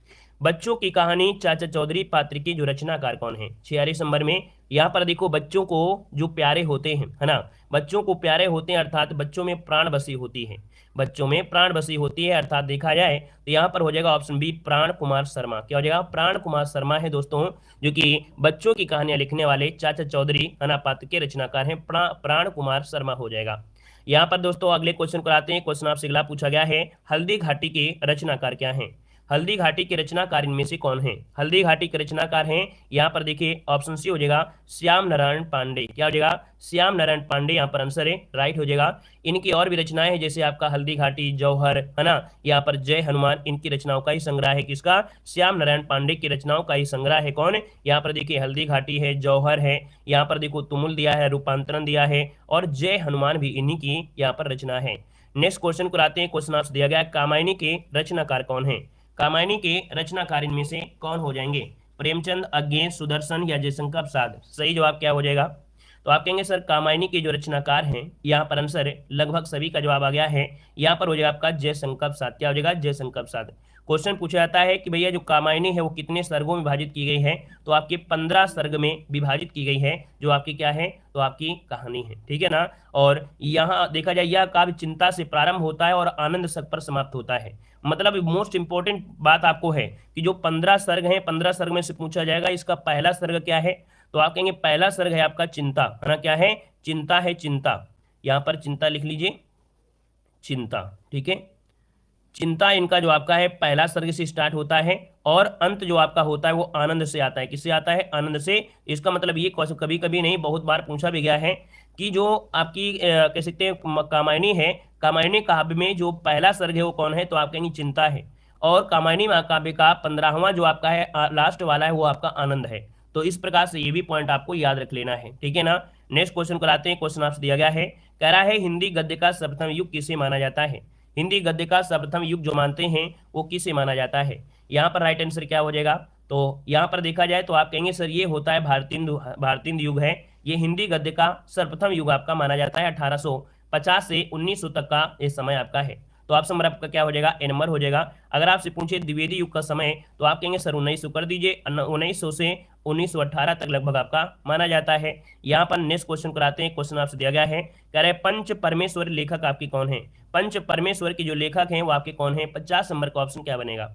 S1: बच्चों की कहानी चाचा चौधरी पात्र की जो रचनाकार कौन है? 46 नंबर में यहाँ पर देखो, बच्चों को जो प्यारे होते हैं, है ना, बच्चों को प्यारे होते हैं अर्थात बच्चों में प्राण बसी होती है, बच्चों में प्राण बसी होती है अर्थात देखा जाए तो यहाँ पर हो जाएगा ऑप्शन बी प्राण कुमार शर्मा। क्या हो जाएगा? प्राण कुमार शर्मा है दोस्तों, जो कि बच्चों की कहानियां लिखने वाले चाचा चौधरी है ना पात्र के रचनाकार हैं, प्राण कुमार शर्मा हो जाएगा। यहाँ पर दोस्तों अगले क्वेश्चन को आते हैं। क्वेश्चन आपसे अगला पूछा गया है, हल्दी घाटी के रचनाकार क्या हैं? हल्दी घाटी के रचनाकार इनमें से कौन है? हल्दी घाटी के रचनाकार हैं, यहाँ पर देखिए ऑप्शन सी हो जाएगा श्याम नारायण पांडे। क्या हो जाएगा? श्याम नारायण पांडे यहाँ पर आंसर है, राइट हो जाएगा। इनकी और भी रचनाएं हैं, जैसे आपका हल्दी घाटी, जौहर, है ना, यहाँ पर जय हनुमान, इनकी रचनाओं का ही संग्रह है। किसका? श्याम नारायण पांडे की रचनाओं का ही संग्रह है। कौन? यहाँ पर देखिए हल्दी घाटी है, जौहर है, यहाँ पर देखो तुमुल दिया है, रूपांतरण दिया है, और जय हनुमान भी इन्हीं की यहाँ पर रचना है। नेक्स्ट क्वेश्चन को आते हैं। क्वेश्चन आपसे दिया गया, कामायनी के रचनाकार कौन है? कामायनी के रचनाकार इनमें से कौन हो जाएंगे? प्रेमचंद, अज्ञे, सुदर्शन या जयशंकर प्रसाद? सही जवाब क्या हो जाएगा? तो आप कहेंगे सर कामायनी के जो रचनाकार हैं, यहाँ पर आंसर लगभग सभी का जवाब आ गया है, यहाँ पर हो जाएगा आपका जयशंकर प्रसाद। क्या हो जाएगा? जयशंकर प्रसाद। क्वेश्चन पूछा जाता है कि भैया जो कामायनी है वो कितने सर्गों में विभाजित की गई है? तो आपके 15 सर्ग में विभाजित की गई है, जो आपकी क्या है? तो आपकी कहानी है, ठीक है ना। और यहाँ देखा जाए यह काव्य चिंता से प्रारंभ होता है और आनंद सर्ग पर समाप्त होता है। मतलब मोस्ट इंपॉर्टेंट बात आपको है कि जो 15 सर्ग हैं, 15 सर्ग में से पूछा जाएगा इसका पहला सर्ग क्या है? तो आप कहेंगे पहला सर्ग है आपका चिंता, है ना। क्या है? चिंता है, चिंता। यहां पर चिंता लिख लीजिए, चिंता, ठीक है। चिंता इनका जो आपका है पहला सर्ग से स्टार्ट होता है, और अंत जो आपका होता है वो आनंद से आता है। किससे आता है? आनंद से। इसका मतलब ये क्वेश्चन कभी कभी नहीं, बहुत बार पूछा भी गया है कि जो आपकी कह सकते हैं कामायनी है, कामायनी काव्य में जो पहला सर्ग है वो कौन है? तो आप कहेंगे चिंता है, और कामायनी महाकाव्य का 15वां जो आपका है लास्ट वाला है वो आपका आनंद है। तो इस प्रकार से ये भी पॉइंट आपको याद रख लेना है, ठीक है ना। नेक्स्ट क्वेश्चन को लाते हैं। क्वेश्चन आपसे दिया गया है, कह रहा है हिंदी गद्य का सर्वप्रथम युग किसे माना जाता है? हिंदी गद्य का सर्वप्रथम युग जो मानते हैं वो किसे माना जाता है? यहाँ पर राइट आंसर क्या हो जाएगा? तो यहाँ पर देखा जाए तो आप कहेंगे सर ये होता है भारतीय युग है, ये हिंदी गद्य का सर्वप्रथम युग आपका माना जाता है। 1850 से 1900 तक का ये समय आपका है। तो ऑप्शन नंबर आपका क्या हो जाएगा? ए नंबर हो जाएगा। अगर आपसे पूछे द्विवेदी युग का समय, तो आप कहेंगे सर 1900 कर दीजिए, 1900 से 1918 तक लगभग आपका माना जाता है। यहाँ पर नेक्स्ट क्वेश्चन कराते हैं। क्वेश्चन आपसे दिया गया है, कह रहे पंच परमेश्वर लेखक आपके कौन है? पंच परमेश्वर के जो लेखक हैं वो आपके कौन है? 50 नंबर का ऑप्शन क्या बनेगा?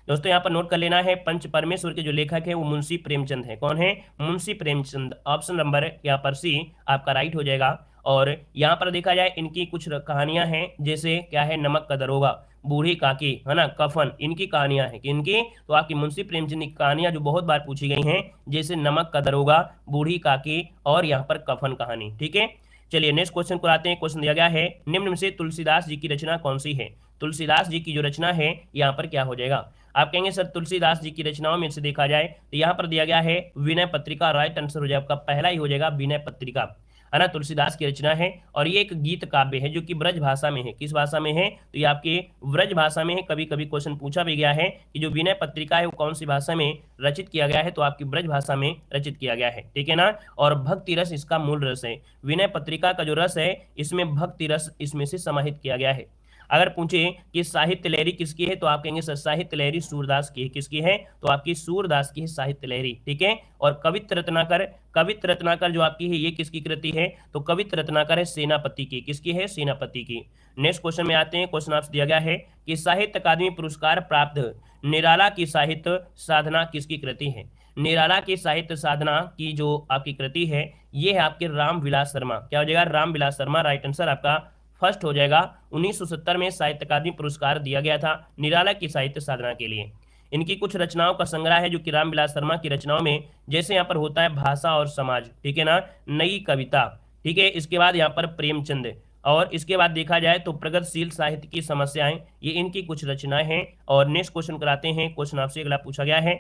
S1: दोस्तों यहाँ पर नोट कर लेना है, पंच परमेश्वर के जो लेखक है वो मुंशी प्रेमचंद है। कौन है? मुंशी प्रेमचंद। ऑप्शन नंबर यहाँ पर सी आपका राइट हो जाएगा। और यहाँ पर देखा जाए इनकी कुछ कहानियां हैं, जैसे क्या है? नमक का दरोगा, बूढ़ी काकी, है ना, कफन, इनकी कहानियां हैं। इनकी तो आपकी मुंशी प्रेमचंद की कहानियां जो बहुत बार पूछी गई हैं, जैसे नमक का दरोगा, बूढ़ी काकी और यहाँ पर कफन कहानी, ठीक है। चलिए नेक्स्ट क्वेश्चन को आते हैं। क्वेश्चन दिया गया है, निम्न में से तुलसीदास जी की रचना कौन सी है? तुलसीदास जी की जो रचना है यहाँ पर क्या हो जाएगा? आप कहेंगे सर तुलसीदास जी की रचनाओं में से देखा जाए तो यहाँ पर दिया गया है विनय पत्रिका। राइट आंसर हो जाएगा आपका पहला ही हो जाएगा विनय पत्रिका, है ना। तुलसीदास की रचना है, और ये एक गीत काव्य है जो कि ब्रज भाषा में है। किस भाषा में है? तो ये आपके ब्रज भाषा में है। कभी कभी क्वेश्चन पूछा भी गया है कि जो विनय पत्रिका है वो कौन सी भाषा में रचित किया गया है? तो आपकी ब्रज भाषा में रचित किया गया है, ठीक है ना। और भक्ति रस इसका मूल रस है। विनय पत्रिका का जो रस है इसमें भक्ति रस इसमें से समाहित किया गया है। अगर पूछे कि साहित्य लहरी किसकी है, तो आप कहेंगे सर साहित्य लहरी सूरदास की है। किसकी है? तो आपकी सूरदास की है साहित्य लहरी, ठीक है। और कवित्र रत्नाकर, कवित्र रत्नाकर जो आपकी है ये किसकी कृति है? तो कवित्र रत्नाकर है सेनापति की। किसकी है? सेनापति की। नेक्स्ट क्वेश्चन में आते हैं। क्वेश्चन आपसे दिया गया है कि साहित्य अकादमी पुरस्कार प्राप्त निराला की साहित्य साधना किसकी कृति है? निराला की साहित्य साधना की जो आपकी कृति है ये है आपके रामविलास शर्मा। क्या हो जाएगा? रामविलास शर्मा। राइट आंसर आपका फर्स्ट हो जाएगा। 1970 में साहित्य अकादमी पुरस्कार दिया गया था निराला की साहित्य साधना के लिए। इनकी कुछ रचनाओं का संग्रह है जो कि रामविलास शर्मा की रचनाओं में, जैसे यहाँ पर होता है भाषा और समाज, ठीक है ना, नई कविता, ठीक है। इसके बाद यहाँ पर प्रेमचंद, और इसके बाद देखा जाए तो प्रगतिशील साहित्य की समस्याएं, ये इनकी कुछ रचनाएं हैं। और नेक्स्ट क्वेश्चन कराते हैं। क्वेश्चन आपसे अगला पूछा गया है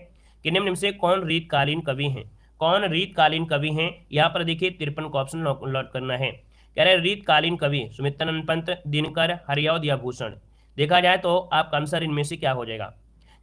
S1: कि निम्न में से कौन रीतकालीन कवि हैं? कौन रीतकालीन कवि हैं? यहाँ पर देखिए 53 का ऑप्शन लॉक करना है। कह रहे रीतकालीन कवि सुमित्रानंद पंत, दिनकर, हरिऔध या भूषण। देखा जाए तो आपका आंसर इनमें से क्या हो जाएगा?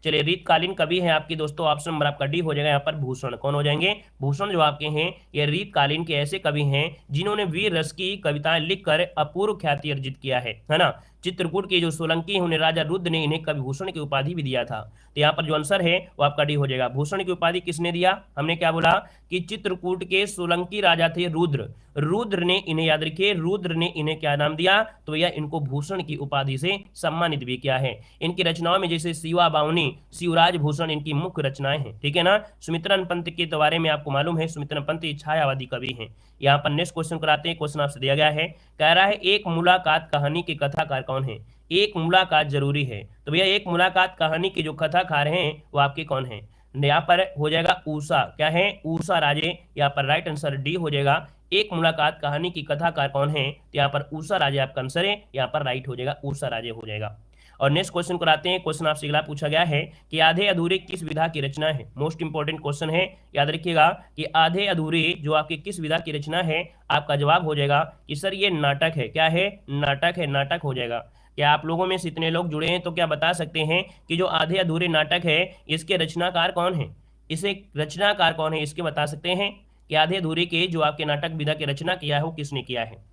S1: चलिए रीतकालीन कवि है आपकी दोस्तों, ऑप्शन नंबर आपका डी हो जाएगा यहाँ पर भूषण। कौन हो जाएंगे? भूषण जो आपके हैं ये रीतकालीन के ऐसे कवि हैं जिन्होंने वीर रस की कविताएं लिखकर अपूर्व ख्याति अर्जित किया है ना। चित्रकूट के जो सोलंकी हैं उन्हें राजा रुद्र ने इन्हें कवि भूषण की उपाधि भी दिया था। तो यहाँ पर जो आंसर है वो आपका डी हो जाएगा। भूषण की उपाधि किसने दिया? हमने क्या बोला कि चित्रकूट के सोलंकी राजा थे रुद्र। रुद्र ने इन्हें, याद रखिए, रुद्र ने इन्हें क्या नाम दिया? तो भैया इनको भूषण की उपाधि से सम्मानित भी किया है। इनकी रचनाओं में जैसे शिवा बावनी, शिवराज भूषण इनकी मुख्य रचनाएं हैं, ठीक है ना। सुमित्रन पंत के बारे में आपको मालूम है, सुमित्रन पंत छायावादी कवि हैं। यहाँ पर नेक्स्ट क्वेश्चन कराते हैं। क्वेश्चन आपसे दिया गया है, कह रहा है एक मुलाकात कहानी के कथाकार कौन है? एक मुलाकात जरूरी है, तो भैया एक मुलाकात कहानी के जो कथाकार हैं वो आपके कौन है? यहाँ पर हो जाएगा ऊषा, क्या है? ऊषा राजे। यहाँ पर राइट आंसर डी हो जाएगा। एक मुलाकात कहानी की कथाकार कौन है? तो यहाँ पर ऊषा राजे आपका आंसर है, यहाँ पर राइट हो जाएगा, ऊषा राजे हो जाएगा। और नेक्स्ट क्वेश्चन कराते हैं। क्वेश्चन आपसे अगला पूछा गया है कि आधे अधूरे किस विधा की रचना है? मोस्ट इंपॉर्टेंट क्वेश्चन है, याद रखिएगा कि आधे अधूरे जो आपके किस विधा की रचना है? आपका जवाब हो जाएगा कि सर ये नाटक है। क्या है? नाटक है, नाटक हो जाएगा। क्या आप लोगों में से इतने लोग जुड़े हैं तो क्या बता सकते हैं कि जो आधे अधूरे नाटक है इसके रचनाकार कौन है? इसे रचनाकार कौन है इसके बता सकते हैं कि आधे अधूरे के जो आपके नाटक विधा की रचना किया है वो किसने किया है?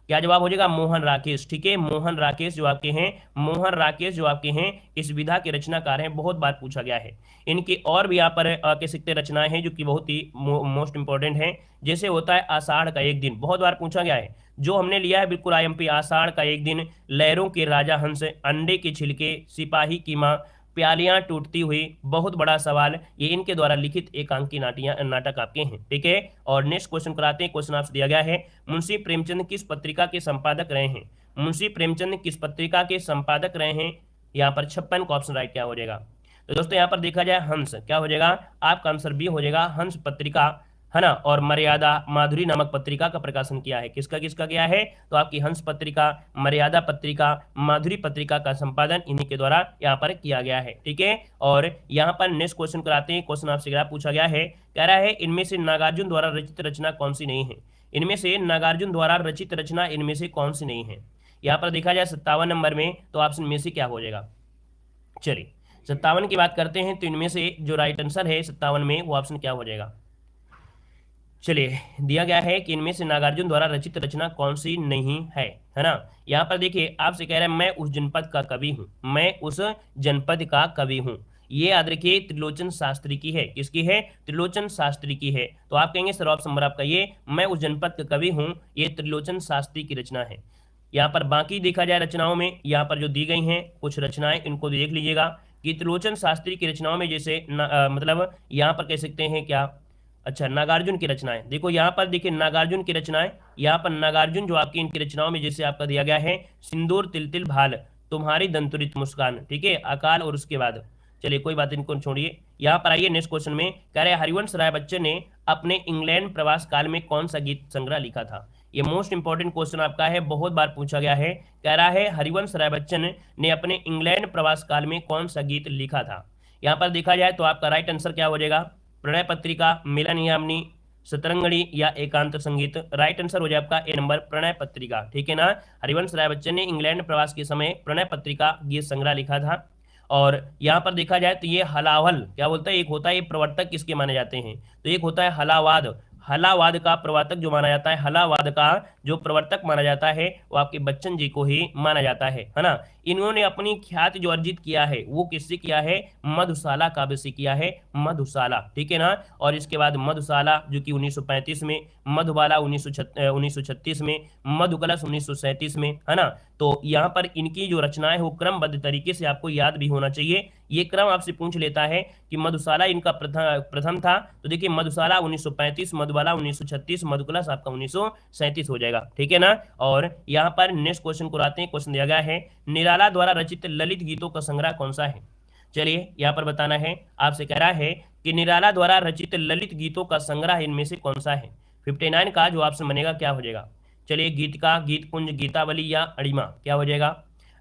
S1: क्या जवाब हो जाएगा? मोहन राकेश, ठीक है। मोहन राकेश जो आपके हैं, मोहन राकेश जो आपके हैं इस विधा के रचनाकार हैं। बहुत बार पूछा गया है। इनकी और भी यहाँ पर कह सकते हैं रचनाएं हैं जो कि बहुत ही मोस्ट इंपॉर्टेंट हैं। जैसे होता है आषाढ़ का एक दिन, बहुत बार पूछा गया है। जो हमने लिया है बिल्कुल आईएमपी, आषाढ़ का एक दिन, लहरों के राजा हंस, अंडे के छिलके, सिपाही की माँ, प्यालियां टूटती हुई, बहुत बड़ा सवाल, ये इनके द्वारा लिखित एकांकी नाटक आपके हैं, ठीक है। और नेक्स्ट क्वेश्चन कराते हैं। क्वेश्चन आपसे दिया गया है, मुंशी प्रेमचंद किस पत्रिका के संपादक रहे हैं? मुंशी प्रेमचंद किस पत्रिका के संपादक रहे हैं? यहाँ पर 56 का ऑप्शन राइट क्या हो जाएगा? तो दोस्तों यहाँ पर देखा जाए हंस, क्या हो जाएगा? आपका आंसर बी हो जाएगा, हंस पत्रिका, है ना। और मर्यादा माधुरी नामक पत्रिका का प्रकाशन किया है। किसका किसका किया है? तो आपकी हंस पत्रिका, मर्यादा पत्रिका, माधुरी पत्रिका का संपादन इन्हीं के द्वारा यहाँ पर किया गया है, ठीक है। और यहाँ पर नेक्स्ट क्वेश्चन कराते हैं। क्वेश्चन आपसे क्या पूछा गया है? कह रहा है इनमें से नागार्जुन द्वारा रचित रचना कौन सी नहीं है? इनमें से नागार्जुन द्वारा रचित रचना इनमें से कौन सी नहीं है? यहाँ पर देखा जाए 57 नंबर में, तो ऑप्शन में से क्या हो जाएगा? चलिए 57 की बात करते हैं, तो इनमें से जो राइट आंसर है 57 में, वो ऑप्शन क्या हो जाएगा? चलिए दिया गया है कि इनमें से नागार्जुन द्वारा रचित रचना कौन सी नहीं है ना। यहाँ पर देखिए आपसे कह रहे हैं मैं उस जनपद का कवि हूँ, मैं उस जनपद का कवि हूँ। ये याद रखिए त्रिलोचन शास्त्री की है। किसकी है? त्रिलोचन शास्त्री की है। तो आप कहेंगे सर ऑप्शन नंबर आपका ये, मैं उस जनपद का कवि हूँ, ये त्रिलोचन शास्त्री की रचना है। यहाँ पर बाकी देखा जाए रचनाओं में, यहाँ पर जो दी गई हैं कुछ रचनाएं, इनको देख लीजिएगा कि त्रिलोचन शास्त्री की रचनाओं में जैसे मतलब यहाँ पर कह सकते हैं क्या, अच्छा नागार्जुन की रचनाएं देखो। यहाँ पर देखिए नागार्जुन की रचनाएं, यहाँ पर नागार्जुन जो आपकी इनकी रचनाओं में जैसे आपका दिया गया है, सिंदूर तिल तिल भाल, तुम्हारी दंतुरित मुस्कान, ठीक है, अकाल और उसके बाद। चलिए कोई बात, इनको छोड़िए। यहाँ पर आइए नेक्स्ट क्वेश्चन में, कह रहे हरिवंश राय बच्चन ने अपने इंग्लैंड प्रवास काल में कौन सा गीत संग्रह लिखा था? ये मोस्ट इंपॉर्टेंट क्वेश्चन आपका है, बहुत बार पूछा गया है। कह रहा है हरिवंश राय बच्चन ने अपने इंग्लैंड प्रवास काल में कौन सा गीत लिखा था? यहाँ पर देखा जाए तो आपका राइट आंसर क्या हो जाएगा? प्रणय पत्रिका, मिलन यामिनी, शतरंगड़ी या एकांत संगीत। राइट आंसर हो जाए आपका ए नंबर, प्रणय पत्रिका, ठीक है ना। हरिवंश राय बच्चन ने इंग्लैंड प्रवास के समय प्रणय पत्रिका गीत संग्रह लिखा था। और यहाँ पर देखा जाए तो ये हलावल क्या बोलता है, एक होता है ये प्रवर्तक किसके माने जाते हैं, तो एक होता है हलावाद, हलावाद का प्रवर्तक जो माना जाता है, हलावाद का जो प्रवर्तक माना जाता है वो आपके बच्चन जी को ही माना जाता है ना। इन्होंने अपनी ख्याति जो अर्जित किया है वो किससे किया है? मधुशाला काव्य से किया है, मधुशाला, ठीक है ना। और इसके बाद मधुशाला जो कि 1935 में, मधुबाला 1936 में, मधुकलश 1937 में, है ना। तो यहाँ पर इनकी जो रचनाएं हो क्रमबद्ध तरीके से आपको याद भी होना चाहिए। ये क्रम आपसे पूछ लेता है कि मधुशाला इनका प्रथम था, तो देखिए मधुशाला 1935, मधुबाला 1936, मधुकलश आपका 1937 हो जाएगा, ठीक है ना। और यहाँ पर नेक्स्ट क्वेश्चन को आते हैं। क्वेश्चन दिया गया है निराला द्वारा रचित ललित गीतों का संग्रह कौन सा है? चलिए यहाँ पर बताना है, आपसे कह रहा है कि निराला द्वारा रचित ललित गीतों का संग्रह इनमें से कौन सा है? 59 का जो ऑप्शन बनेगा क्या हो जाएगा? चलिए गीत का, गीत कुंज, गीतावली या अड़िमा, क्या हो जाएगा?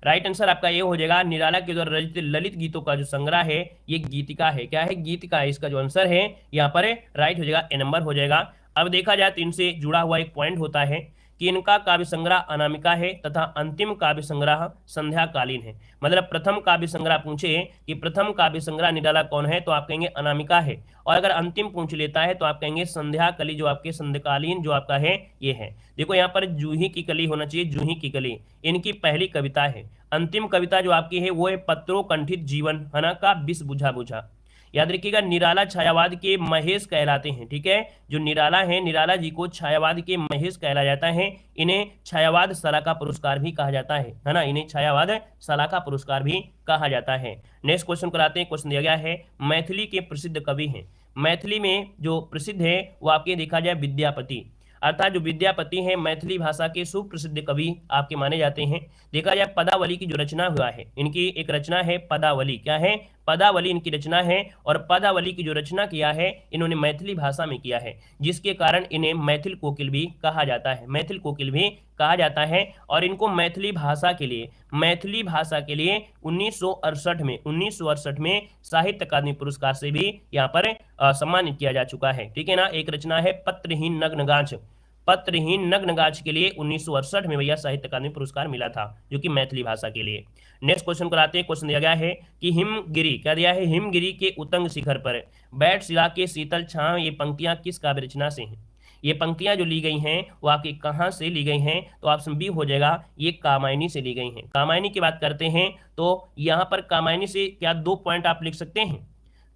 S1: राइट आंसर आपका ये हो जाएगा, निराला के द्वारा रचित ललित गीतों का जो संग्रह है ये गीतिका है। क्या है? गीतिका है। इसका जो आंसर है यहाँ पर राइट हो जाएगा, ए नंबर हो जाएगा। अब देखा जाए तो इनसे जुड़ा हुआ एक पॉइंट होता है कि इनका काव्य संग्रह अनामिका है तथा अंतिम काव्य संग्रह संध्याकालीन है। मतलब प्रथम काव्य संग्रह पूछे कि प्रथम काव्य संग्रह निराला कौन है, तो आप कहेंगे अनामिका है, और अगर अंतिम पूछ लेता है तो आप कहेंगे संध्याकली, जो आपके संध्याकालीन जो आपका है ये है। देखो यहाँ पर जूही की कली होना चाहिए, जूही की कली इनकी पहली कविता है। अंतिम कविता जो आपकी है वो है पत्रों कंठित जीवन, है ना, का विष बुझा बुझा। याद रखिएगा निराला छायावाद के महेश कहलाते हैं, ठीक है। जो निराला है, निराला जी को छायावाद के महेश कहला जाता है। इन्हें छायावाद सलाका पुरस्कार भी कहा जाता है ना, इन्हें छायावाद सलाका पुरस्कार भी कहा जाता है। नेक्स्ट क्वेश्चन कराते हैं। क्वेश्चन दिया गया है मैथिली के प्रसिद्ध कवि हैं। मैथिली में जो प्रसिद्ध है वो आपके देखा जाए विद्यापति, अर्थात जो विद्यापति हैं मैथिली भाषा के सुप्रसिद्ध कवि आपके माने जाते हैं। देखा जाए पदावली की जो रचना हुआ है, इनकी एक रचना है पदावली, क्या है, पदावली इनकी रचना है। और पदावली की जो रचना किया है इन्होंने मैथिली भाषा में किया है, जिसके कारण इन्हें मैथिल कोकिल भी कहा जाता है, मैथिल कोकिल भी कहा जाता है। और इनको मैथिली भाषा के लिए 1968 में साहित्य अकादमी पुरस्कार से भी यहाँ पर सम्मानित किया जा चुका है, ठीक है ना। एक रचना है पत्रहीन नग्नगाछ, पत्रहीन नग्नगाछ के लिए 1968 में भैया साहित्य अकादमी पुरस्कार मिला था, जो कि मैथिली भाषा के लिए। नेक्स्ट क्वेश्चन कराते हैं। क्वेश्चन दिया गया है कि हिमगिरी, क्या दिया है, हिमगिरी के उतंग शिखर पर बैठ शिला के शीतल छांव, ये पंक्तियां किस काव्य रचना से हैं। ये पंक्तियां जो ली गई हैं वो आपकी कहाँ से ली गई हैं, तो ऑप्शन बी हो जाएगा, ये कामायनी से ली गई हैं। कामायनी की बात करते हैं तो यहाँ पर कामायनी से क्या 2 पॉइंट आप लिख सकते हैं,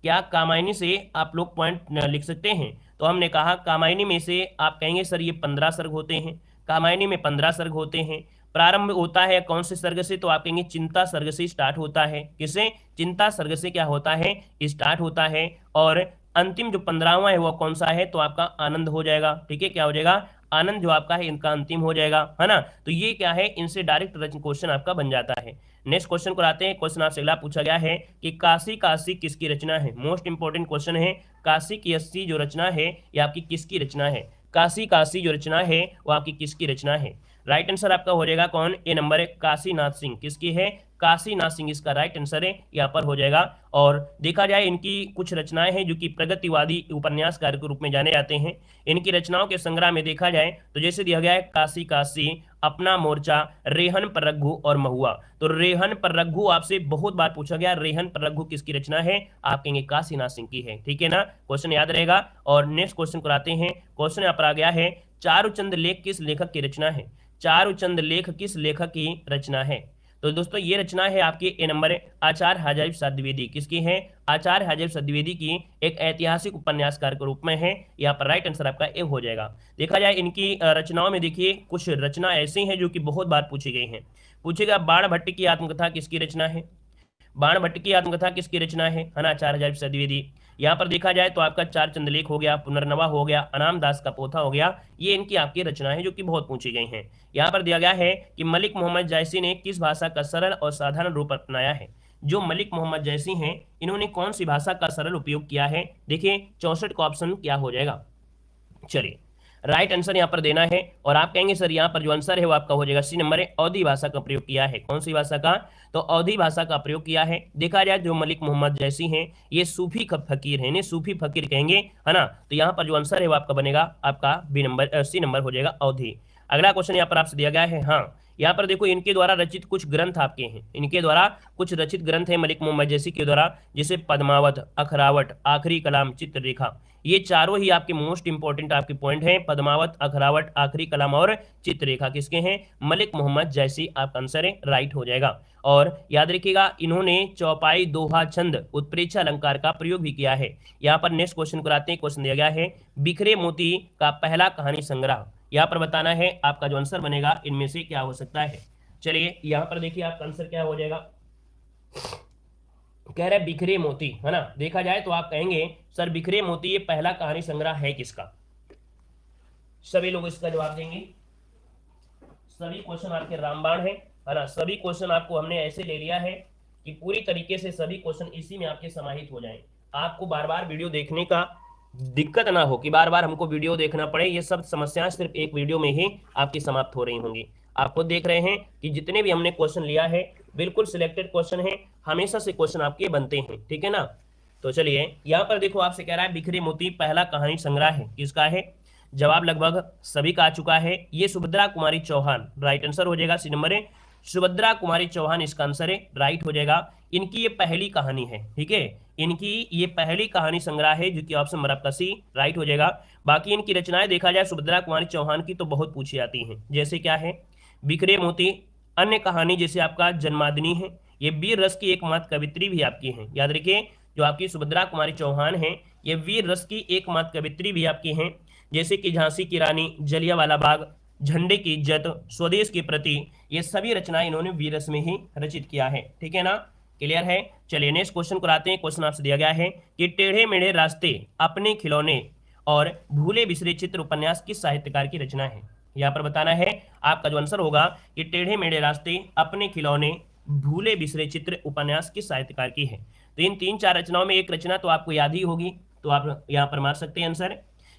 S1: क्या कामायनी से आप लोग पॉइंट लिख सकते हैं। तो हमने कहा कामायनी में से आप कहेंगे सर ये 15 सर्ग होते हैं, कामायनी में 15 सर्ग होते हैं। प्रारंभ होता है कौन से सर्ग से, तो आप कहेंगे चिंता सर्ग से स्टार्ट होता है। किसे, चिंता सर्ग से क्या होता है, स्टार्ट होता है। और अंतिम जो 15वां है वो कौन सा है, तो आपका आनंद हो जाएगा, ठीक है, क्या हो जाएगा, आनंद जो आपका है इनका अंतिम हो जाएगा, है ना। तो ये क्या है, इनसे डायरेक्ट क्वेश्चन आपका बन जाता है। नेक्स्ट क्वेश्चन को आते हैं। क्वेश्चन आपसे अगला पूछा गया है कि काशी काशी किसकी रचना है। मोस्ट इंपोर्टेंट क्वेश्चन है, काशी की अस्सी जो रचना है ये आपकी किसकी रचना है, काशी काशी जो रचना है वो आपकी किसकी रचना है। राइट आंसर आपका हो जाएगा कौन, ए नंबर है काशीनाथ सिंह, किसकी है, काशीनाथ सिंह इसका राइट आंसर है, यहाँ पर हो जाएगा। और देखा जाए इनकी कुछ रचनाएं हैं जो कि प्रगतिवादी उपन्यासकार के रूप में जाने जाते हैं। इनकी रचनाओं के संग्रह में देखा जाए तो जैसे दिया गया है काशी काशी, अपना मोर्चा, रेहन पर रघु और महुआ। तो रेहन पर रघु आपसे बहुत बार पूछा गया, रेहन पर रघु किसकी रचना है, आप कहेंगे काशीनाथ सिंह की है, ठीक है ना, क्वेश्चन याद रहेगा। और नेक्स्ट क्वेश्चन कराते हैं। क्वेश्चन यहाँ पर आ गया है चारुचंद लेख किस लेखक की रचना है, चारुचंद लेख किस लेखक की रचना है। तो दोस्तों ये रचना है आपकी ए नंबर है आचार्य हजारी प्रसाद द्विवेदी, किसकी है, आचार्य हजारी प्रसाद द्विवेदी की एक ऐतिहासिक उपन्यासकार के रूप में है। यहाँ पर राइट आंसर आपका ए हो जाएगा। देखा जाए इनकी रचनाओं में देखिए कुछ रचना ऐसी हैं जो कि बहुत बार पूछी गई हैं। पूछेगा बाण भट्ट की आत्मकथा किसकी रचना है, बाण भट्ट की आत्मकथा किसकी रचना है ना, आचार्य हजारी प्रसाद द्विवेदी। यहाँ पर देखा जाए तो आपका चार चंद्रलेख हो गया, पुनर्नवा हो गया, अनाम दास का पोथा हो गया, ये इनकी आपकी रचना है जो कि बहुत पूछी गई हैं। यहाँ पर दिया गया है कि मलिक मोहम्मद जायसी ने किस भाषा का सरल और साधारण रूप अपनाया है। जो मलिक मोहम्मद जैसी हैं इन्होंने कौन सी भाषा का सरल उपयोग किया है। देखिए 64 का ऑप्शन क्या हो जाएगा, चलिए राइट आंसर यहाँ पर देना है। और आप कहेंगे सर यहाँ पर जो आंसर है वो आपका हो जाएगा सी नंबर है, अवधी भाषा का प्रयोग किया है। कौन सी भाषा का, तो अवधी भाषा का प्रयोग किया है। देखा जाए जो मलिक मोहम्मद जैसी हैं ये सूफी फकीर हैं, इन्हें सूफी फकीर कहेंगे, है ना। तो यहाँ पर जो आंसर है वो आपका बनेगा आपका बी नंबर, सी नंबर हो जाएगा अवधी। अगला क्वेश्चन यहाँ पर आपसे दिया गया है, हाँ यहाँ पर देखो इनके द्वारा रचित कुछ ग्रंथ आपके हैं, इनके द्वारा कुछ रचित ग्रंथ हैं मलिक मोहम्मद जैसी के द्वारा, जैसे पद्मावत, अखरावट, आखिरी कलाम, चित्ररेखा। ये चारों ही आपके मोस्ट इंपोर्टेंट आपके पॉइंट हैं। पद्मावत, अखरावट, आखिरी कलाम और चित्ररेखा किसके हैं, मलिक मोहम्मद जैसी, आपका आंसर है राइट हो जाएगा। और याद रखिएगा इन्होंने चौपाई, दोहा, छंद, उत्प्रेक्षा अलंकार का प्रयोग भी किया है। यहाँ पर नेक्स्ट क्वेश्चन कराते हैं। क्वेश्चन दिया गया है बिखरे मोती का पहला कहानी संग्रह, यहाँ पर बताना है आपका जो आंसर बनेगा इनमें से क्या हो सकता है। चलिए यहाँ पर देखिए आपका आंसर क्या हो जाएगा, कह रहे बिखरे मोती, है ना। देखा जाए तो आप कहेंगे सर बिखरे मोती ये पहला कहानी संग्रह है किसका, सभी लोग इसका जवाब देंगे। सभी क्वेश्चन आपके रामबाण है ना, सभी क्वेश्चन आपको हमने ऐसे ले लिया है कि पूरी तरीके से सभी क्वेश्चन इसी में आपके समाहित हो जाएं। आपको बार बार वीडियो देखने का दिक्कत ना हो कि बार बार हमको वीडियो देखना पड़े, ये सब समस्याएं सिर्फ एक वीडियो में ही आपकी समाप्त हो रही होंगी। आप खुद देख रहे हैं कि जितने भी हमने क्वेश्चन लिया है बिल्कुल सिलेक्टेड क्वेश्चन है, हमेशा से क्वेश्चन आपके बनते हैं, ठीक है ना। तो चलिए यहाँ पर देखो आपसे कह रहा है बिखरे मोती पहला कहानी संग्रह है किसका है। जवाब लगभग सभी का आ चुका है। ये सुभद्रा कुमारी चौहान राइट आंसर हो जाएगा। सी नंबर है सुभद्रा कुमारी चौहान इसका आंसर है, राइट हो जाएगा। इनकी ये पहली कहानी है, ठीक है, इनकी ये पहली कहानी संग्रह है, जो कि ऑप्शन नंबर आपका सी राइट हो जाएगा। बाकी इनकी रचनाएं देखा जाए सुभद्रा कुमारी चौहान की तो बहुत पूछी जाती हैं, जैसे क्या है बिखरे मोती, अन्य कहानी जैसे आपका जन्मादिनी है, ये वीर रस की एकमात्र कवित्री भी आपकी है। याद रखिए जो आपकी सुभद्रा कुमारी चौहान है ये वीर रस की एकमात्र कवित्री भी आपकी हैं, जैसे कि झांसी की रानी, जलियांवाला बाग, झंडे की इज्जत, स्वदेश के प्रति, ये सभी रचनाएं इन्होंने वीर रस में ही रचित किया है। ठीक है ना, क्लियर है। चलिए नेक्स्ट क्वेश्चन को आते हैं। क्वेश्चन आपसे दिया गया है कि टेढ़े मेढ़े रास्ते, अपने खिलौने और भूले बिसरे चित्र उपन्यास किस साहित्यकार की रचना है। यहाँ पर बताना है आपका जो आंसर होगा कि टेढ़े मेढ़े रास्ते, अपने खिलौने, भूले बिसरे चित्र उपन्यास किस साहित्यकार की है। तो इन तीन चार रचनाओं में एक रचना तो आपको याद ही होगी, तो आप यहाँ पर मार सकते हैं आंसर।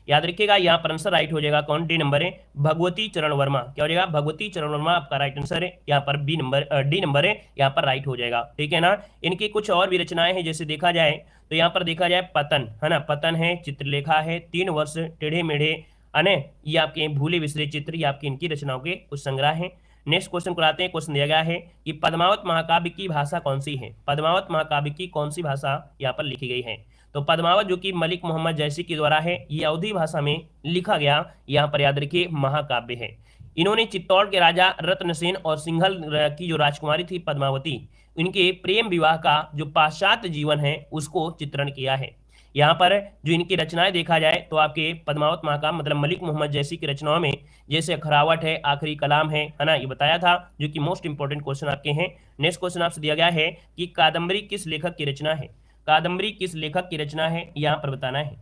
S1: याद रखिएगा यहाँ पर आंसर राइट हो जाएगा कौन, डी नंबर है भगवती चरण वर्मा। क्या हो जाएगा, भगवती चरण वर्मा आपका राइट आंसर है। यहाँ पर बी नंबर डी नंबर है, यहाँ पर राइट हो जाएगा। ठीक है ना। इनकी कुछ और भी रचनाएं हैं, जैसे देखा जाए तो यहाँ पर देखा जाए पतन है ना, पतन है, चित्रलेखा है, 3 वर्ष, टेढ़े मेढ़े, अने ये आपके भूले बिसरे चित्र, ये आपकी इनकी रचनाओं के कुछ संग्रह हैं। नेक्स्ट क्वेश्चन को आते हैं। क्वेश्चन दिया गया है कि पद्मावत महाकाव्य की भाषा कौन सी है। पद्मावत महाकाव्य की कौन सी भाषा यहाँ पर लिखी गई है। तो पद्मावत जो कि मलिक मोहम्मद जैसी के द्वारा है, ये अवधी भाषा में लिखा गया यहाँ पर याद रखिए महाकाव्य है। इन्होंने चित्तौड़ के राजा रत्नसेन और सिंघल की जो राजकुमारी थी पद्मावती, इनके प्रेम विवाह का जो पाश्चात्य जीवन है उसको चित्रण किया है। यहाँ पर जो इनकी रचनाएं देखा जाए तो आपके पद्मावत महाकाव्य मतलब मलिक मोहम्मद जैसी की रचनाओं में जैसे अखरावट है, आखिरी कलाम है ना, ये बताया था, जो कि मोस्ट इंपॉर्टेंट क्वेश्चन आपके हैं। नेक्स्ट क्वेश्चन आपसे दिया गया है कि कादम्बरी किस लेखक की रचना है। कादम्बरी किस लेखक की रचना है, यहाँ पर बताना है।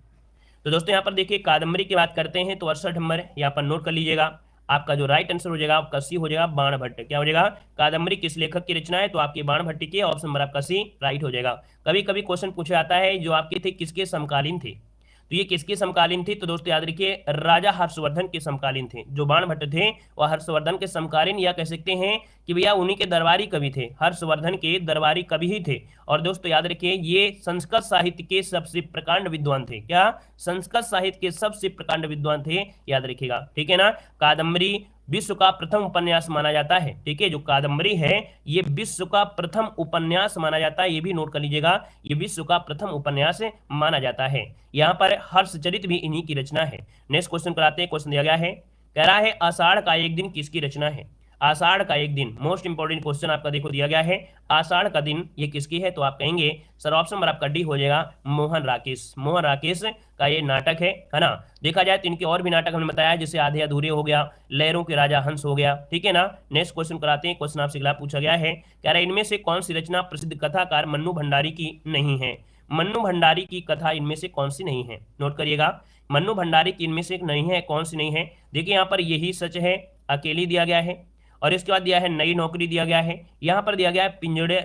S1: तो दोस्तों यहाँ पर देखिए कादम्बरी की बात करते हैं तो 68 नंबर यहाँ पर नोट कर लीजिएगा। आपका जो राइट आंसर हो जाएगा आपका सी हो जाएगा, बाणभट्ट। क्या हो जाएगा, कादम्बरी किस लेखक की रचना है, तो आपकी बाणभट्ट की, ऑप्शन नंबर आपका सी राइट हो जाएगा। कभी कभी क्वेश्चन पूछा जाता है जो आपके थे किसके समकालीन थे, तो ये किसके समकालीन थी, तो दोस्तों याद रखिए राजा हर्षवर्धन के समकालीन थे। जो बाणभट्ट थे वह हर्षवर्धन के समकालीन, या कह सकते हैं कि भैया उन्हीं के दरबारी कवि थे, हर्षवर्धन के दरबारी कवि ही थे। और दोस्तों याद रखिए ये संस्कृत साहित्य के सबसे प्रकांड विद्वान थे। क्या, संस्कृत साहित्य के सबसे प्रकांड विद्वान थे, याद रखिएगा। ठीक है ना। कादम्बरी विश्व का प्रथम उपन्यास माना जाता है। ठीक है, जो कादम्बरी है ये विश्व का प्रथम उपन्यास माना जाता है, ये भी नोट कर लीजिएगा, ये विश्व का प्रथम उपन्यास माना जाता है। यहाँ पर हर्षचरित भी इन्हीं की रचना है। नेक्स्ट क्वेश्चन कराते हैं। क्वेश्चन दिया गया है, कह रहा है आषाढ़ का एक दिन किसकी रचना है। आषाढ़ का एक दिन, मोस्ट इंपोर्टेंट क्वेश्चन आपका देखो दिया गया है, आषाढ़ का दिन ये किसकी है, तो आप कहेंगे सर ऑप्शन नंबर आपका डी हो जाएगा मोहन राकेश। मोहन राकेश का ये नाटक है ना। देखा जाए तो इनके और भी नाटक हमने बताया, जैसे आधे अधूरे हो गया, लहरों के राजा हंस हो गया। ठीक है ना। नेक्स्ट क्वेश्चन कराते हैं। क्वेश्चन आपसे अगला पूछा गया है, कह रहा है इनमें से कौन सी रचना प्रसिद्ध कथाकार मन्नू भंडारी की नहीं है। मन्नू भंडारी की कथा इनमें से कौन सी नहीं है, नोट करिएगा, मन्नू भंडारी की इनमें से नहीं है, कौन सी नहीं है। देखिए यहाँ पर यही सच है, अकेली दिया गया है, और इसके बाद दिया है नई नौकरी दिया गया है। यहाँ पर दिया गया है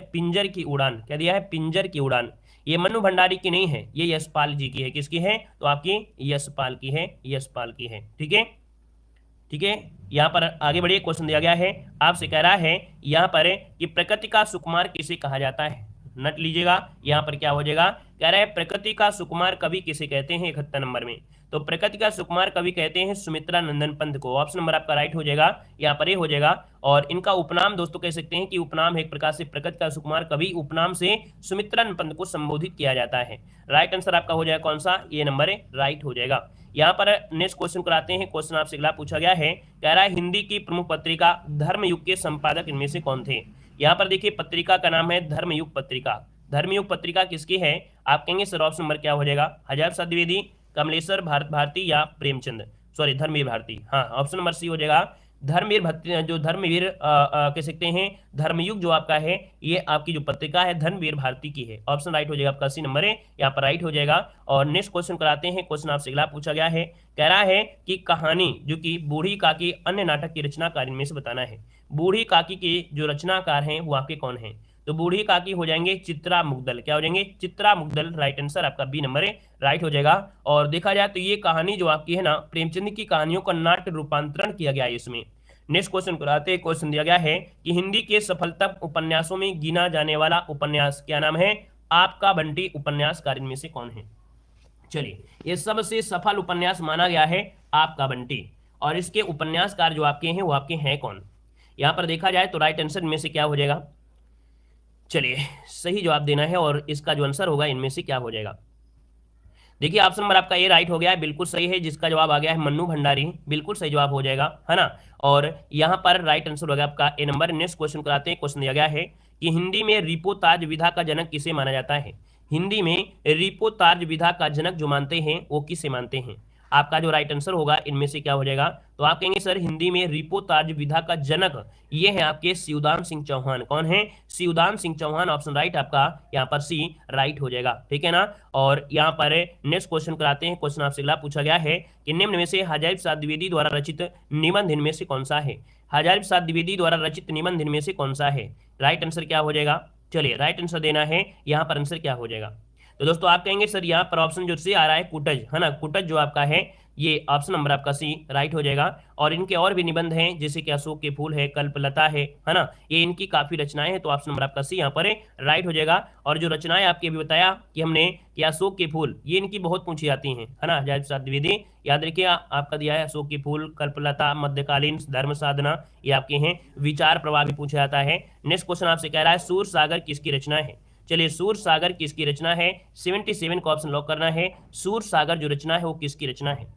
S1: पिंजर की उड़ान। क्या दिया है, पिंजर की उड़ान। ये मन्नू भंडारी की नहीं है, ये यशपाल जी की है। किसकी है, तो आपकी यशपाल की है, यशपाल की है। ठीक है, ठीक है। यहाँ पर आगे बढ़िए। क्वेश्चन दिया गया है, आपसे कह रहा है यहाँ पर कि प्रकृति का सुकुमार किसे कहा जाता है। नट लीजिएगा, यहाँ पर क्या हो जाएगा, कह रहा है प्रकृति का सुकुमार कवि किसे कहते हैं 71 नंबर में। तो प्रकृति का सुकुमार कवि कहते हैं सुमित्रा नंदन पंत को। ऑप्शन नंबर आपका राइट हो जाएगा, यहाँ पर ये हो जाएगा। और इनका उपनाम दोस्तों कह सकते हैं कि उपनाम है एक प्रकार से प्रकृति का सुकुमार कवि, उपनाम से सुमित्रा नंदन पंत को संबोधित किया जाता है। राइट आंसर आपका हो जाएगा कौन सा, ये नंबर है, राइट हो जाएगा। यहाँ पर नेक्स्ट क्वेश्चन कराते हैं। क्वेश्चन आपसे अगला पूछा गया है, कह रहा है हिंदी की प्रमुख पत्रिका धर्मयुग के संपादक इनमें से कौन थे। यहाँ पर देखिए पत्रिका का नाम है धर्मयुग पत्रिका। धर्मयुग पत्रिका किसकी है, आप कहेंगे सर ऑप्शन नंबर क्या हो जाएगा, हजार प्रसाद द्विवेदी, कमलेश्वर भारती या प्रेमचंद, सॉरी धर्मवीर भारती। हाँ, ऑप्शन नंबर सी हो जाएगा धर्मवीर भक्ति, जो धर्मवीर कह सकते हैं धर्मयुग जो आपका है ये आपकी जो पत्रिका है धर्मवीर भारती की है। ऑप्शन राइट हो जाएगा आपका सी नंबर है, यहाँ पर राइट हो जाएगा। और नेक्स्ट क्वेश्चन कराते हैं। क्वेश्चन आपसे अगला पूछा गया है, कह रहा है कि कहानी जो कि बूढ़ी काकी अन्य नाटक की रचनाकार इनमें से बताना है। बूढ़ी काकी के जो रचनाकार हैं वो आपके कौन है, तो बूढ़ी काकी हो जाएंगे चित्रा मुग्दल। क्या हो जाएंगे, चित्रा मुग्दल। राइट आंसर आपका बी नंबर है, राइट हो जाएगा। और देखा जाए तो ये कहानी जो आपकी है ना प्रेमचंद की कहानियों का नाट्य रूपांतरण किया गया है इसमें। नेक्स्ट क्वेश्चन कराते हैं। क्वेश्चन दिया गया है कि हिंदी के सफलतम उपन्यासों में गिना जाने वाला उपन्यास क्या नाम है, आपका बंटी उपन्यासकार इनमें से कौन है। चलिए, ये सबसे सफल उपन्यास माना गया है आपका बंटी, और इसके उपन्यासकार जो आपके हैं वो आपके हैं कौन? यहां पर देखा जाए तो राइट आंसर इनमें से क्या हो जाएगा? चलिए, सही जवाब देना है और इसका जो आंसर होगा इनमें से क्या हो जाएगा। देखिए, ऑप्शन नंबर आपका ए राइट हो गया है, बिल्कुल सही है। जिसका जवाब आ गया है मन्नू भंडारी, बिल्कुल सही जवाब हो जाएगा, है ना। और यहाँ पर राइट आंसर हो गया आपका ए नंबर। नेक्स्ट क्वेश्चन कराते हैं। क्वेश्चन दिया गया है कि हिंदी में रिपोताज विधा का जनक किसे माना जाता है? हिंदी में रिपोताज विधा का जनक जो मानते हैं वो किसे मानते हैं? आपका जो राइट आंसर होगा इनमें से क्या हो जाएगा? तो आप कहेंगे सर हिंदी में रिपोताज विधा का जनक ये है आपके शिवदान सिंह चौहान। कौन है? शिवदान सिंह चौहान। ऑप्शन राइट आपका यहाँ पर सी राइट हो जाएगा, ठीक है ना। और यहाँ पर नेक्स्ट क्वेश्चन कराते हैं। क्वेश्चन आपसे अगला पूछा गया है कि निम्न में से हजारी प्रसाद द्विवेदी द्वारा रचित निबंध इनमें से कौन सा है? हजारी प्रसाद द्विवेदी द्वारा रचित निबंध इनमें से कौन सा है? राइट आंसर क्या हो जाएगा? चलिए, राइट आंसर देना है। यहाँ पर आंसर क्या हो जाएगा? तो दोस्तों आप कहेंगे सर यहाँ पर ऑप्शन जो सी आ रहा है कुटज, है ना। कुटज जो आपका है ये ऑप्शन नंबर आपका सी राइट हो जाएगा। और इनके और भी निबंध हैं जैसे कि अशोक के फूल है, कल्पलता है ना। ये इनकी काफी रचनाएं हैं, तो ऑप्शन नंबर आपका सी यहाँ पर राइट हो जाएगा। और जो रचनाएं आपकी अभी बताया कि हमने कि अशोक के फूल, ये इनकी बहुत पूछी जाती हैं, है ना। हजारी प्रसाद द्विवेदी, याद रखिए आपका दिया है अशोक के फूल, कल्पलता, मध्यकालीन धर्म साधना, ये आपके हैं। विचार प्रवाह भी पूछा जाता है। नेक्स्ट क्वेश्चन आपसे कह रहा है सूर सागर किसकी रचना है? चलिए, सूर सागर किसकी रचना है? 77 का ऑप्शन लॉक करना है। सूर सागर जो रचना है वो किसकी रचना है?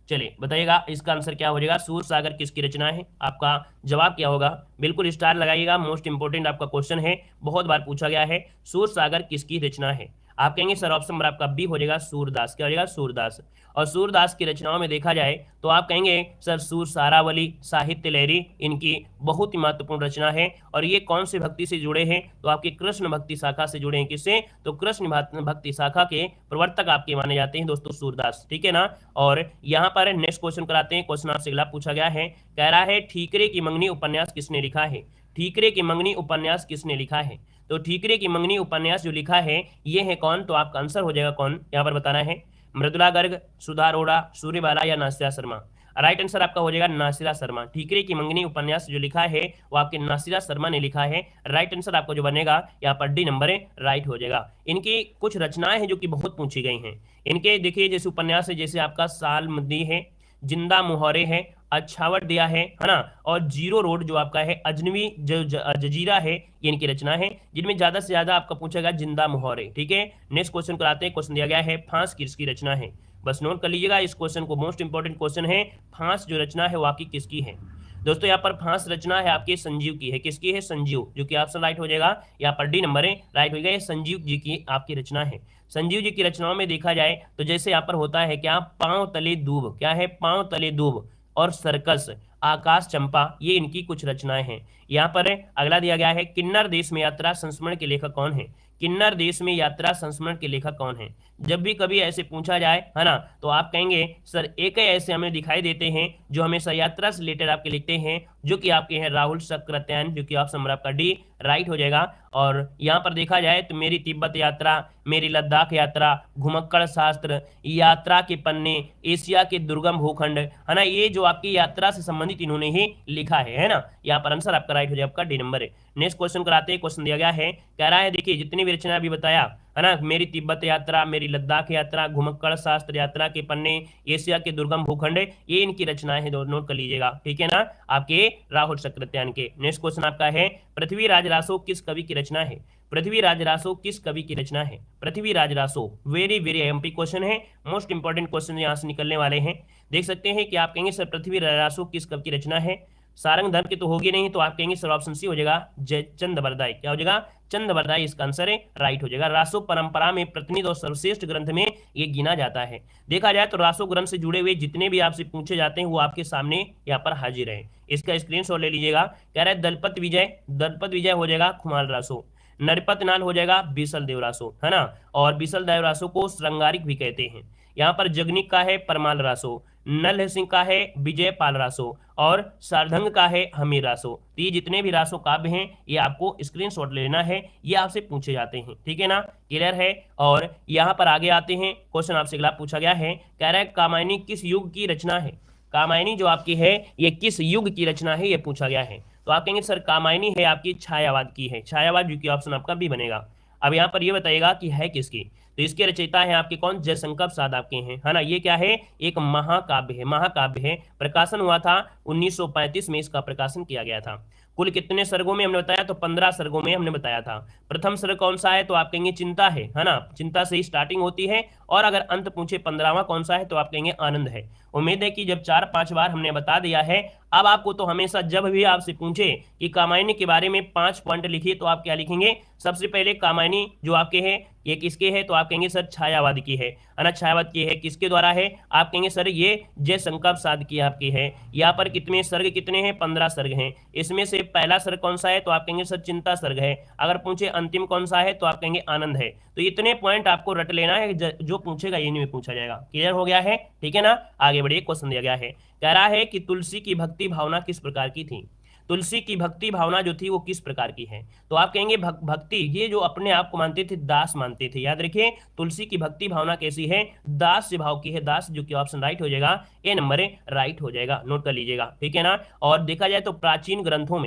S1: चलिए बताइएगा इसका आंसर क्या हो जाएगा। सूर सागर किसकी रचना है? आपका जवाब क्या होगा? बिल्कुल स्टार लगाइएगा, मोस्ट इंपोर्टेंट आपका क्वेश्चन है, बहुत बार पूछा गया है। सूर सागर किसकी रचना है? आप कहेंगे सर ऑप्शन नंबर आपका बी हो जाएगा सूरदास। क्या हो जाएगा? सूरदास। और सूरदास की रचनाओं में देखा जाए तो आप कहेंगे सर सूर सारावली, साहित्य लहरी इनकी बहुत ही महत्वपूर्ण रचना है। और ये कौन से भक्ति से जुड़े हैं? तो आपके कृष्ण भक्ति शाखा से जुड़े हैं। किससे? तो कृष्ण भक्ति शाखा के प्रवर्तक आपके माने जाते हैं दोस्तों सूरदास, ठीक है ना। और यहाँ पर नेक्स्ट क्वेश्चन कराते हैं। क्वेश्चन आपसे अगला पूछा गया है, कह रहा है ठीकरे की मंगनी उपन्यास किसने लिखा है? ठीकरे की मंगनी उपन्यास किसने लिखा है? तो ठीकरे की मंगनी उपन्यास जो लिखा है ये है कौन? तो आपका आंसर हो जाएगा कौन, यहाँ पर बताना है। मृदुला गर्ग, सुधा अरोड़ा, सूर्यबाला या नासिरा शर्मा? राइट आंसर आपका हो जाएगा नासिरा शर्मा। ठीकरे की मंगनी उपन्यास जो लिखा है वो आपके नासिरा शर्मा ने लिखा है। राइट आंसर आपका जो बनेगा यहाँ पर डी नंबर राइट हो जाएगा। इनकी कुछ रचनाएं हैं जो कि बहुत पूछी गई हैं। इनके देखिए जैसे उपन्यास है, जैसे आपका सालमदी है, जिंदा मुहौरे है, अच्छावट दिया है ना। और जीरो रोड जो आपका है, अजनबी जो जजीरा है, ये इनकी रचना है जिनमें ज्यादा से ज्यादा आपका पूछेगा जिंदा मुहौरे, ठीक है। नेक्स्ट क्वेश्चन कराते हैं। क्वेश्चन दिया गया है फांस किसकी रचना है? बस नोट कर लीजिएगा इस क्वेश्चन को, मोस्ट इंपॉर्टेंट क्वेश्चन है। फांस जो रचना है वो आपकी किसकी है? दोस्तों यहाँ पर फांस रचना है आपके संजीव की है। किसकी है? संजीव, जो कि ऑप्शन राइट हो जाएगा। यहाँ पर डी नंबर राइट हो जाएगा। संजीव जी की आपकी रचना है। संजीव जी की रचनाओं में देखा जाए तो जैसे यहाँ पर होता है क्या, पांव तले दूब, क्या है? पांव तले दूब, और सर्कस, आकाश चंपा, ये इनकी कुछ रचनाएं हैं। यहाँ पर अगला दिया गया है किन्नर देश में यात्रा संस्मरण के लेखक कौन है? किन्नर देश में यात्रा संस्मरण के लेखक कौन है? जब भी कभी ऐसे पूछा जाए, है ना, तो आप कहेंगे सर एक ऐसे हमें दिखाई देते हैं जो हमेशा यात्रा से रिलेटेड आपके लिखते हैं, जो कि आपके हैं राहुल सक्रात्यायन, जो कि ऑप्शन नंबर आपका डी राइट हो जाएगा। और यहाँ पर देखा जाए तो मेरी तिब्बत यात्रा, मेरी लद्दाख यात्रा, घुमक्कड़ शास्त्र, यात्रा के पन्ने, एशिया के दुर्गम भूखंड, है ना, ये जो आपकी यात्रा से संबंधित इन्होंने ही लिखा है ना। यहाँ पर आंसर आपका राइट हो जाएगा, आपका डी नंबर है। नेक्स्ट क्वेश्चन कराते हैं। क्वेश्चन दिया गया है, कह रहा है देखिए जितनी भी रचना अभी बताया, है ना, मेरी तिब्बत यात्रा, मेरी लद्दाख यात्रा, घुमक्कड़ शास्त्र, यात्रा के पन्ने, एशिया के दुर्गम भूखंड, ये इनकी रचनाएं हैं, नोट कर लीजिएगा, ठीक है ना, आपके राहुल सक्रात्यायन के। नेक्स्ट क्वेश्चन आपका है पृथ्वीराज रासो किस कवि की रचना है? पृथ्वीराज रासो किस कवि की रचना है? Prithviraj Raso very very MP question है, मोस्ट इंपॉर्टेंट क्वेश्चन यहाँ से निकलने वाले हैं। देख सकते हैं कि आप कहेंगे सर पृथ्वीराज रासो किस कवि की रचना है? सारंग धर्म की तो होगी नहीं, तो आप कहेंगे सर ऑप्शन सी हो जाएगा जयचंद बरदाई। क्या हो जाएगा? चंद बरदाई इसका आंसर है, राइट हो जाएगा। रासो परंपरा में प्रतिनिधि और सर्वश्रेष्ठ ग्रंथ में ये गिना जाता है। देखा जाए तो रासो ग्रंथ से जुड़े हुए जितने भी आपसे पूछे जाते हैं वो आपके सामने यहाँ पर हाजिर है। इसका स्क्रीनशॉट ले लीजिएगा। कह रहा है दलपत विजय, दलपत विजय हो जाएगा खुमाल रासो, नरपत नाल हो जाएगा बीसल देव रासो, है ना। और बीसल देव रासो को श्रृंगारिक भी कहते हैं। यहाँ पर जगनिक का है परमाल रासो, नल सिंह का है विजय पाल रासो, और सारधंग का है हमीर रासो। तो ये जितने भी रासो काव्य हैं ये आपको स्क्रीनशॉट लेना है, ये आपसे पूछे जाते हैं, ठीक है ना, क्लियर है। और यहाँ पर आगे आते हैं। क्वेश्चन आपसे अगला पूछा गया है, कह रहा है कामायनी किस युग की रचना है? कामायनी जो आपकी है ये किस युग की रचना है, ये पूछा गया है। तो आप कहेंगे सर कामायनी है आपकी छायावाद की है, छायावाद जो कि ऑप्शन आपका बी बनेगा। अब यहाँ पर ये बताइएगा कि है किसकी? तो इसके रचयिता हैं आपके कौन, जयशंकर प्रसाद आपके हैं, है ना। ये क्या है, एक महाकाव्य है, महाकाव्य है। प्रकाशन हुआ था 1935 में, इसका प्रकाशन किया गया था। कुल कितने सर्गों में हमने बताया, तो 15 सर्गों में हमने बताया था। प्रथम सर्ग कौन सा है, तो आप कहेंगे चिंता है ना, चिंता से ही स्टार्टिंग होती है। और अगर अंत पूछे 15वां कौन सा है, तो आप कहेंगे आनंद है। उम्मीद है कि जब 4-5 बार हमने बता दिया है, अब आपको तो हमेशा जब भी आपसे पूछे कि कामायनी के बारे में 5 पॉइंट लिखिए, तो आप क्या लिखेंगे, सबसे पहले कामायनी जो आपके है ये किसके है, तो आप कहेंगे सर छायावाद की है ना, छायावाद की है, किसके द्वारा है, आप कहेंगे सर ये जयशंकर प्रसाद की आपकी है। यहाँ पर कितने सर्ग, कितने हैं, 15 सर्ग हैं। इसमें से पहला सर्ग कौन सा है, तो आप कहेंगे सर चिंता सर्ग है। अगर पूछे अंतिम कौन सा है, तो आप कहेंगे आनंद है। तो इतने पॉइंट आपको रट लेना है, जो पूछेगा इन्हीं में पूछा जाएगा। क्लियर हो गया है, ठीक है ना। आगे बढ़िए, क्वेश्चन दिया गया है, कह रहा है कि तुलसी की भक्ति भावना किस प्रकार की थी। तुलसी की भक्ति भावना जो थी वो किस प्रकार की है, तो आप कहेंगे भक्ति, ये जो अपने आप को मानते थे दास मानते थे। याद रखिए, तुलसी की भक्ति भावना कैसी है, दास भाव की है, दास, जो कि ऑप्शन राइट हो जाएगा, ए नंबर राइट हो जाएगा, नोट कर लीजिएगा, ठीक है ना। और देखा जाए तो प्राचीन ग्रंथों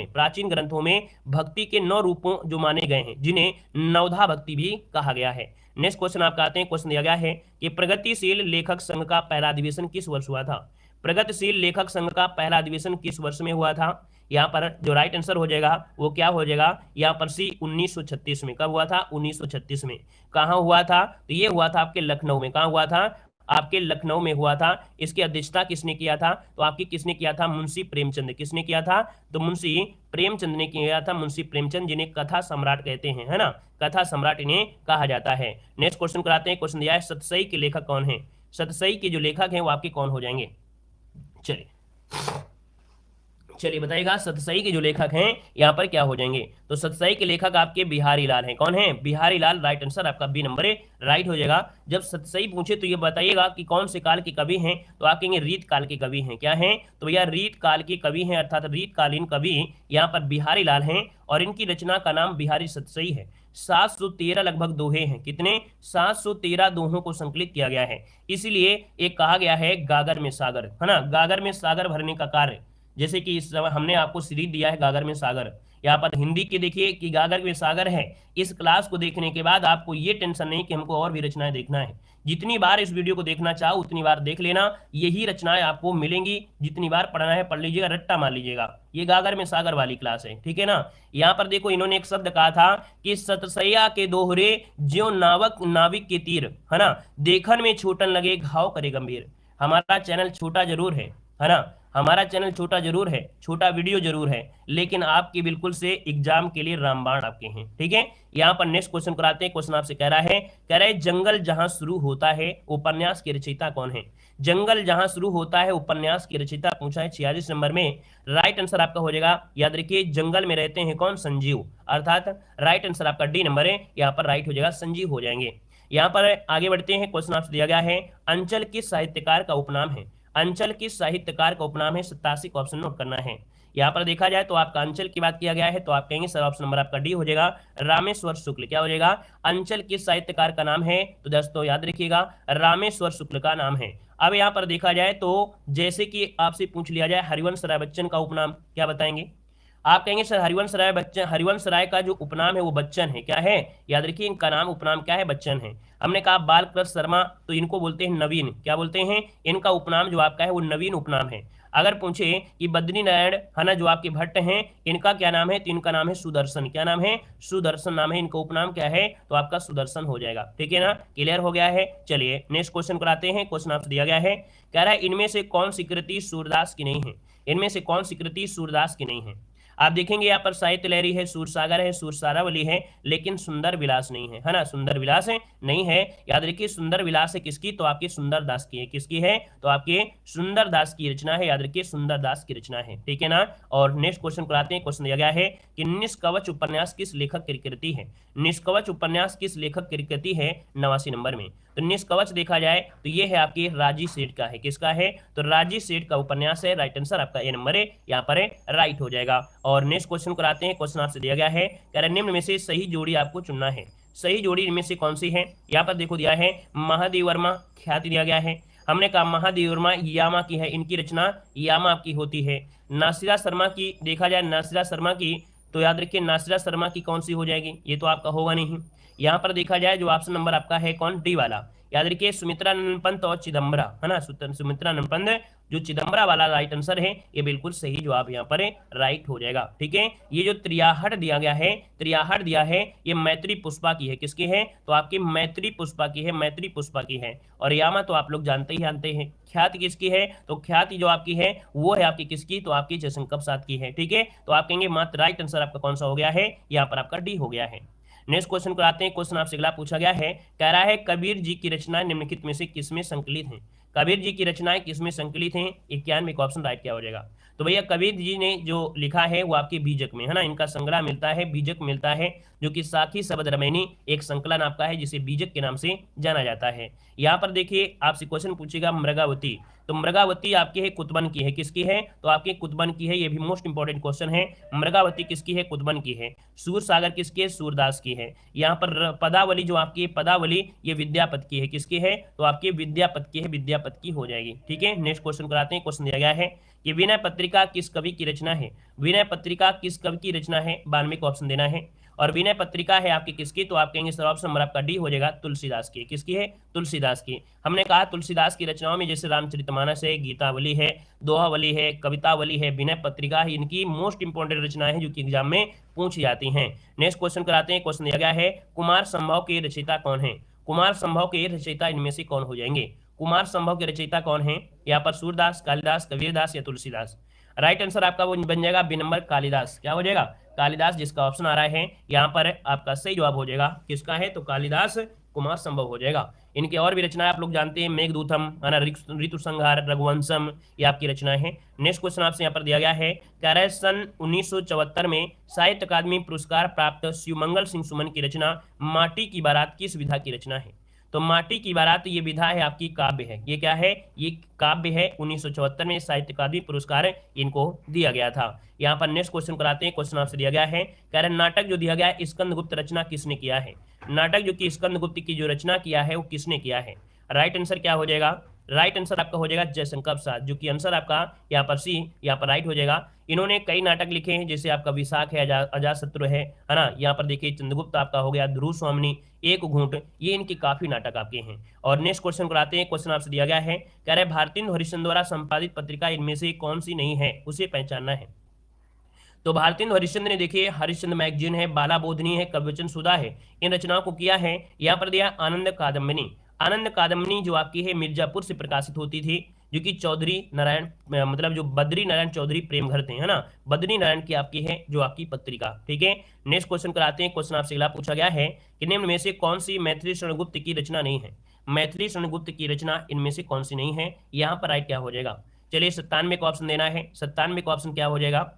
S1: में भक्ति के 9 रूपों जो माने गए हैं, जिन्हें नवधा भक्ति भी कहा गया है। नेक्स्ट क्वेश्चन आपका आते हैं, क्वेश्चन दिया गया है कि प्रगतिशील लेखक संघ का पहला अधिवेशन किस वर्ष हुआ था। प्रगतिशील लेखक संघ का पहला अधिवेशन किस वर्ष में हुआ था। यहाँ पर जो राइट आंसर हो जाएगा वो क्या हो जाएगा, यहाँ पर सी 1936 में। कब हुआ था, 1936 में। कहाँ हुआ था, तो ये हुआ था आपके लखनऊ में। कहाँ हुआ था, आपके लखनऊ में हुआ था। इसकी अध्यक्षता किसने किया था, तो आपकी किसने किया था, मुंशी प्रेमचंद। किसने किया था, तो मुंशी प्रेमचंद ने किया था। मुंशी प्रेमचंद जिन्हें कथा सम्राट कहते हैं, है ना, कथा सम्राट इन्हें कहा जाता है। नेक्स्ट क्वेश्चन कराते हैं, क्वेश्चन दिया है सतसई के लेखक कौन है। सतसई के जो लेखक हैं वो आपके कौन हो जाएंगे, चलिए बताइएगा, सतसई के जो लेखक हैं यहाँ पर क्या हो जाएंगे, तो सतसई के लेखक आपके बिहारी लाल हैं। कौन है, बिहारी लाल, राइट आंसर आपका बी नंबर राइट हो जाएगा। जब सतसई पूछे तो ये बताइएगा कि कौन से काल के कवि हैं, तो आप कहेंगे रीत काल के कवि हैं। क्या हैं, तो भैया रीत काल के कवि हैं, अर्थात रीतकालीन कवि यहाँ पर बिहारी लाल हैं। और इनकी रचना का नाम बिहारी सतसई है। 713 लगभग दोहे हैं, कितने, 713 दोहों को संकलित किया गया है। इसीलिए एक कहा गया है गागर में सागर, है ना, गागर में सागर भरने का कार्य। जैसे कि इस समय हमने आपको सीरीज दिया है गागर में सागर, यहाँ पर हिंदी की देखिए कि गागर में सागर है। इस क्लास को देखने के बाद आपको ये टेंशन नहीं कि हमको और भी रचनाएं देखना है। जितनी बार इस वीडियो को देखना चाहो उतनी बार देख लेना, यही रचनाएं आपको मिलेंगी। जितनी बार पढ़ना है पढ़ लीजिएगा, रट्टा मार लीजिएगा। ये गागर में सागर वाली क्लास है, ठीक है ना। यहाँ पर देखो इन्होंने एक शब्द कहा था कि सतसैया के दोहरे ज्यो नावक नाविक के तीर, है ना, देखन में छोटन लगे घाव करे गंभीर। हमारा चैनल छोटा जरूर है ना, हमारा चैनल छोटा जरूर है, छोटा वीडियो जरूर है, लेकिन आपकी बिल्कुल से एग्जाम के लिए रामबाण आपके हैं, ठीक है। यहाँ पर नेक्स्ट क्वेश्चन कराते हैं। क्वेश्चन आपसे कह रहा है जंगल जहां शुरू होता है उपन्यास के रचयिता कौन है। जंगल जहां शुरू होता है उपन्यास के रचयिता पूछा है 46 नंबर में। राइट आंसर आपका हो जाएगा, याद रखिए जंगल में रहते हैं कौन, संजीव, अर्थात राइट आंसर आपका डी नंबर है, यहाँ पर राइट हो जाएगा, संजीव हो जाएंगे। यहाँ पर आगे बढ़ते हैं, क्वेश्चन आपसे दिया गया है अंचल किस साहित्यकार का उपनाम है। अंचल किस साहित्यकार का उपनाम है, 87 का ऑप्शन नोट करना है। यहाँ पर देखा जाए तो आपका अंचल की बात किया गया है, तो आप कहेंगे सर ऑप्शन नंबर आपका डी हो जाएगा, रामेश्वर शुक्ल। क्या हो जाएगा, अंचल किस साहित्यकार का नाम है, तो दोस्तों याद रखिएगा रामेश्वर शुक्ल का नाम है। अब यहाँ पर देखा जाए तो जैसे कि आपसे पूछ लिया जाए हरिवंश राय बच्चन का उपनाम क्या बताएंगे, आप कहेंगे सर हरिवंश राय बच्चन, हरिवंश राय का जो उपनाम है वो बच्चन है। क्या है, याद रखिए इनका नाम उपनाम क्या है, बच्चन है। हमने कहा बालकृष्ण शर्मा, तो इनको बोलते हैं नवीन। क्या बोलते हैं, इनका उपनाम जो आपका है वो नवीन उपनाम है। अगर पूछे कि बद्री नारायण, है ना, जो आपके भट्ट हैं, इनका क्या नाम है, तो इनका नाम है सुदर्शन। क्या नाम है, सुदर्शन नाम है, इनका उपनाम क्या है, तो आपका सुदर्शन हो जाएगा, ठीक है ना। क्लियर हो गया है। चलिए नेक्स्ट क्वेश्चन कराते हैं। क्वेश्चन आपसे दिया गया है, कह रहा है इनमें से कौन सी कृति सूरदास की नहीं है। इनमें से कौन सी कृति सूरदास की नहीं है। आप देखेंगे यहाँ पर साहित्य लहरी है, सूरसागर है, सूरसारावली है, लेकिन सुंदर विलास नहीं है, है ना, सुंदर विलास नहीं है। याद रखिए सुंदर विलास है किसकी, तो आपके सुंदर दास की है। किसकी है, तो आपके सुंदर दास की रचना है, याद रखिए सुंदर दास की रचना है, ठीक है ना। और नेक्स्ट क्वेश्चन कराते हैं। क्वेश्चन दिया गया है कि निष्कवच उपन्यास किस लेखक की कृति है। निष्कवच उपन्यास किस लेखक की कृति है, 89 नंबर में। तो निष्कवच देखा जाए तो ये है आपके राजी सेठ का है। किसका है, तो राजी सेठ का उपन्यास है। राइट आंसर आपका ए नंबर है, यहाँ पर राइट हो जाएगा। और नेक्स्ट क्वेश्चन कराते हैं। क्वेश्चन आपसे दिया गया है, कह रहे निम्न में से सही जोड़ी आपको चुनना है। सही जोड़ी इनमें से कौन सी है, यहाँ पर देखो दिया है महादेव वर्मा ख्याति दिया गया है। हमने कहा महादेव वर्मा यामा की है, इनकी रचना यामा आपकी होती है। नासिरा शर्मा की देखा जाए, नासिरा शर्मा की, तो याद रखिए नासिरा शर्मा की कौन सी हो जाएगी, ये तो आपका होगा नहीं। यहाँ पर देखा जाए जो ऑप्शन नंबर आपका है कौन, डी वाला। याद रखिए सुमित्रानंद पंत और चिदम्बरा, है ना, सुमित्रानंद पंत जो चिदम्बरा वाला राइट आंसर है, ये बिल्कुल सही जवाब यहाँ पर राइट हो जाएगा। ठीक है, ये जो त्रियाहट दिया गया है, त्रियाहट दिया है, ये मैत्री पुष्पा की है, किसकी है, तो आपकी मैत्री पुष्पा की है, मैत्री पुष्पा की है। और यामा तो आप लोग जानते ही जानते हैं। ख्याति किसकी है, तो ख्याति जो आपकी है वो है आपकी किसकी, तो आपकी जयशंकर प्रसाद की है। ठीक है, तो आप कहेंगे मात्र राइट आंसर आपका कौन सा हो गया है, यहाँ पर आपका डी हो गया है। नेक्स्ट क्वेश्चन को आते हैं। क्वेश्चन आपसे अगला पूछा गया है, कह रहा है कबीर जी की रचनाएं निम्नलिखित में से किसमें संकलित हैं। कबीर जी की रचनाएं किसमें संकलित हैं, 91 का ऑप्शन राइट क्या हो जाएगा। तो भैया कबीर जी ने जो लिखा है वो आपके बीजक में, है ना, इनका संग्रह मिलता है, बीजक मिलता है, जो कि साखी शब्द रमैनी एक संकलन आपका है जिसे बीजक के नाम से जाना जाता है। यहाँ पर देखिए आपसे क्वेश्चन पूछेगा मृगावती, तो मृगावती आपकी है कुतबन की है, किसकी है, तो आपकी कुतबन की है, ये भी मोस्ट इंपॉर्टेंट क्वेश्चन है। मृगावती किसकी है, कुतबन की है। सूर सागर किसकी है, सूरदास की है। यहाँ पर पदावली जो आपकी पदावली ये विद्यापति की है, किसकी है, तो आपकी विद्यापति की है, विद्यापति की हो जाएगी। ठीक है, नेक्स्ट क्वेश्चन कराते हैं। क्वेश्चन दिया गया है कि विनय पत्रिका किस कवि की रचना है। विनय पत्रिका किस कवि की रचना है, 92 को ऑप्शन देना है। और विनय पत्रिका है आपकी किसकी, तो आप कहेंगे सर ऑप्शन नंबर आपका डी हो जाएगा, तुलसीदास की। किसकी है, तुलसीदास की। हमने कहा तुलसीदास की रचनाओं में जैसे रामचरितमानस है, गीतावली है, दोहावली है, कवितावली है, विनय पत्रिका है, इनकी मोस्ट इंपॉर्टेंट रचनाएं हैं जो कि एग्जाम में पूछी जाती हैं। नेक्स्ट क्वेश्चन कराते हैं। क्वेश्चन दिया गया है कुमार संभव के रचयिता कौन है। कुमार संभव के रचयिता इनमें से कौन हो जाएंगे। कुमार संभव के रचयिता कौन है, यहाँ पर सूरदास, कालिदास, कबीरदास या तुलसीदास। राइट आंसर आपका वो बन जाएगा बी नंबर, कालिदास। क्या हो जाएगा, कालिदास, जिसका ऑप्शन आ रहा है यहाँ पर आपका सही जवाब हो जाएगा किसका है, तो कालिदास कुमार संभव हो जाएगा। इनके और भी रचनाएं आप लोग जानते हैं, मेघदूतम, है ना, ऋतु संहार, रघुवंशम, ये आपकी रचनाएं हैं। नेक्स्ट क्वेश्चन आपसे यहाँ पर दिया गया है, कह रहा है सन 1974 में साहित्य अकादमी पुरस्कार प्राप्त शिवमंगल सिंह सुमन की रचना माटी की बारात किस विधा की रचना है। तो माटी की बारात ये विधा है आपकी काव्य है, ये क्या है, ये काव्य है। 1974 में साहित्य अकादमी पुरस्कार इनको दिया गया था। यहाँ पर नेक्स्ट क्वेश्चन कराते हैं। क्वेश्चन आपसे दिया गया है, कह रहे नाटक जो दिया गया है स्कंदगुप्त रचना किसने किया है। नाटक जो कि स्कंदगुप्त की जो रचना किया है वो किसने किया है। राइट आंसर क्या हो जाएगा, राइट आंसर आपका हो जाएगा जयशंकर प्रसाद, जो कि आंसर आपका यहाँ पर सी, यहाँ पर राइट हो जाएगा। इन्होंने कई नाटक लिखे हैं, जैसे आपका विशाख है, अजातशत्रु है ना, यहाँ पर देखिए चंद्रगुप्त आपका हो गया, ध्रुव स्वामिनी, एक घूंट, ये इनके काफी नाटक आपके हैं। और नेक्स्ट क्वेश्चन कराते हैं। क्वेश्चन आपसे दिया गया है, कह रहे भारतीय हरिश्चंद्र द्वारा संपादित पत्रिका इनमें से कौन सी नहीं है, उसे पहचानना है। तो भारतीय हरिश्चंद्र ने देखिए हरिश्चंद्र मैगजीन है, बाला बोधनी है, कविवचन सुधा है, इन रचनाओं को किया है। यहाँ पर दिया आनंद कादम्बिनी। आनंद कादम्बिनी जो आपकी है मिर्जापुर से प्रकाशित होती थी, जो कि चौधरी नारायण मतलब जो बद्री नारायण चौधरी प्रेम घर थे, है ना, बद्री नारायण की आपकी है जो आपकी पत्रिका। ठीक है, नेक्स्ट क्वेश्चन कराते हैं। क्वेश्चन आपसे अगला पूछा गया है कि निम्न में से कौन सी मैथिली शरणगुप्त की रचना नहीं है। मैथिली शरणगुप्त की रचना इनमें से कौन सी नहीं है, यहाँ पर राइट क्या हो जाएगा। चलिए 97 का ऑप्शन देना है। 97 का ऑप्शन क्या हो जाएगा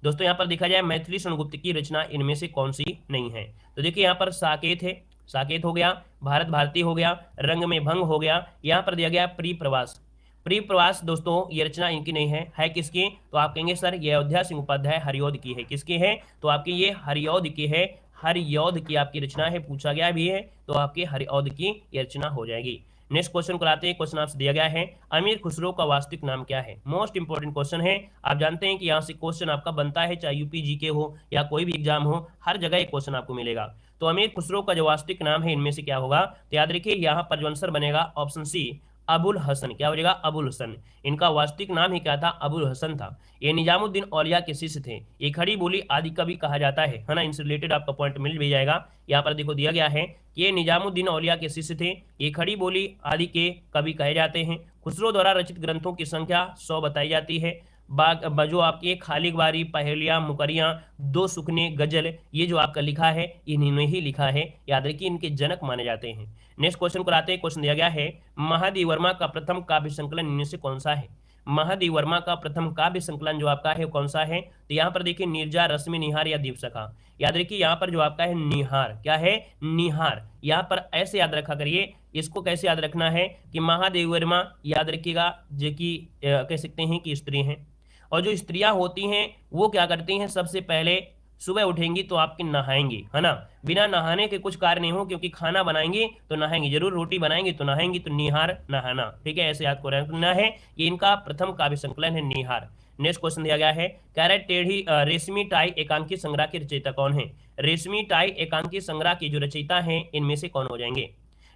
S1: दोस्तों, यहाँ पर देखा जाए मैथिली शरणगुप्त की रचना इनमें से कौन सी नहीं है। तो देखिए यहाँ पर साकेत है, साकेत हो गया, भारत भारती हो गया, रंग में भंग हो गया, यहाँ पर दिया गया प्री प्रवास। प्री प्रवास दोस्तों ये रचना इनकी नहीं है किसकी, तो आप कहेंगे सर ये अयोध्या सिंह उपाध्याय हरिऔध की है। किसकी है, तो आपकी ये हरिऔध की है, हरिऔध की आपकी रचना है, पूछा गया भी है, तो आपकी हरिऔध की ये रचना हो जाएगी। नेक्स्ट क्वेश्चन कराते हैं। क्वेश्चन आपसे दिया गया है अमीर खुसरो का वास्तविक नाम क्या है। मोस्ट इंपॉर्टेंट क्वेश्चन है, आप जानते हैं कि यहाँ से क्वेश्चन आपका बनता है, चाहे यूपी जीके हो या कोई भी एग्जाम हो, हर जगह एक क्वेश्चन आपको मिलेगा। तो अमीर खुसरो का जो वास्तविक नाम है इनमें से क्या होगा, तो याद रखिए यहाँ पर जो आंसर बनेगा ऑप्शन सी अबुल हसन। क्या हो जाएगा, अबुल हसन। इनका वास्तविक नाम ही क्या था, अबुल हसन था। ये निजामुद्दीन औलिया के शिष्य थे। ये खड़ी बोली आदि कवि कहा जाता है ना, इनसे रिलेटेड आपका पॉइंट मिल भी जाएगा। यहाँ पर देखो दिया गया है कि ये निजामुद्दीन औलिया के शिष्य थे, ये खड़ी बोली आदि के कवि कहे जाते हैं। खुसरो द्वारा रचित ग्रंथों की संख्या 100 बताई जाती है। जो आपकी खालिक बारी, पहेलियाँ, मुकरियाँ, दो सुखने, गजल, ये जो आपका लिखा है इन्होंने ही लिखा है, याद रखिए इनके जनक माने जाते हैं। नेक्स्ट क्वेश्चन को आते हैं। क्वेश्चन दिया गया है महादेव वर्मा का प्रथम काव्य संकलन इनमें से कौन सा है। महादेव वर्मा का प्रथम काव्य संकलन जो आपका है कौन सा है, तो यहाँ पर देखिए नीरजा, रश्मि, निहार या दीपसखा। याद रखिए यहाँ पर जो आपका है निहार, क्या है, निहार। यहाँ पर ऐसे याद रखा करिए, इसको कैसे याद रखना है कि महादेव वर्मा याद रखिएगा जो कि कह सकते हैं कि स्त्री हैं, और जो स्त्रियां होती हैं वो क्या करती हैं, सबसे पहले सुबह उठेंगी तो आपकी नहाएंगी, है ना, बिना नहाने के कुछ कार्य नहीं हो, क्योंकि खाना बनाएंगी तो नहाएंगी जरूर, रोटी बनाएंगी तो नहाएंगी, तो निहार नहाना। ठीक है, ऐसे याद को रखना है। ये इनका प्रथम काव्य संकलन है निहार। नेक्स्ट क्वेश्चन दिया गया है, कह रहा है टेढ़ी रेशमी टाई एकांकी संग्रह के रचयिता कौन है? रेशमी टाई एकांकी संग्रह के जो रचयिता हैं इनमें से कौन हो जाएंगे?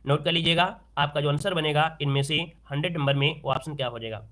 S1: नोट कर लीजिएगा, आपका जो आंसर बनेगा इनमें से 100 नंबर में वो ऑप्शन क्या हो जाएगा?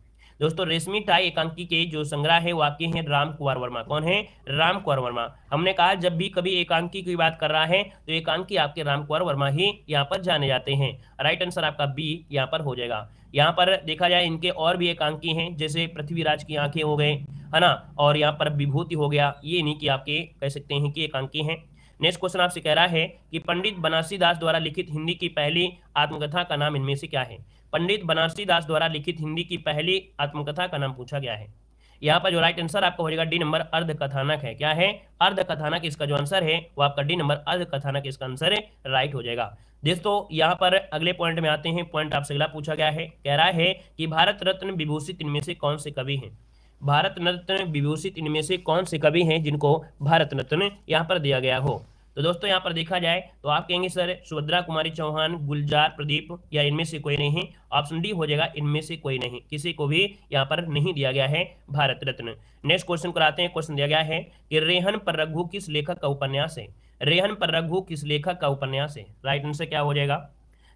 S1: दोस्तों रेशमी टाई एकांकी के जो संग्रह है वो आपके हैं राम कुंवर वर्मा। कौन है? राम कुंवर वर्मा। हमने कहा जब भी कभी एकांकी की बात कर रहा है तो एकांकी आपके राम कुंवर वर्मा ही यहाँ पर जाने जाते हैं। राइट आंसर आपका बी यहाँ पर हो जाएगा। यहाँ पर देखा जाए इनके और भी एकांकी हैं, जैसे पृथ्वीराज की आंखें हो गए, है ना, और यहाँ पर विभूति हो गया, ये इन्हीं की आपके कह सकते हैं कि एकांकी हैं। नेक्स्ट क्वेश्चन आपसे कह रहा है कि पंडित बनारसी दास द्वारा लिखित हिंदी की पहली आत्मकथा का नाम इनमें से क्या है? पंडित बनारसी दास द्वारा लिखित हिंदी की पहली आत्मकथा का नाम पूछा गया है। यहाँ पर जो राइट आंसर आपका हो जाएगा डी नंबर, अर्ध कथानक है। क्या है? अर्ध कथानक। इसका जो आंसर है वो आपका डी नंबर, अर्ध कथानक इसका आंसर है, राइट हो जाएगा। दोस्तों यहाँ पर अगले पॉइंट में आते हैं। पॉइंट आपसे अगला पूछा गया है, कह रहा है कि भारत रत्न विभूषित इनमें से कौन से कवि हैं? भारत रत्न विभूषित इनमें से कौन से कवि हैं जिनको भारत रत्न यहाँ पर दिया गया हो? तो दोस्तों यहाँ पर देखा जाए तो आप कहेंगे सर सुभद्रा कुमारी चौहान, गुलजार प्रदीप, या इनमें से कोई नहीं। ऑप्शन डी हो जाएगा, इनमें से कोई नहीं, किसी को भी यहाँ पर नहीं दिया गया है भारत रत्न। नेक्स्ट क्वेश्चन कराते हैं। क्वेश्चन दिया गया है कि रेहन पर रघु किस लेखक का उपन्यास है? रेहन पर रघु किस लेखक का उपन्यास है? राइट आंसर क्या हो जाएगा?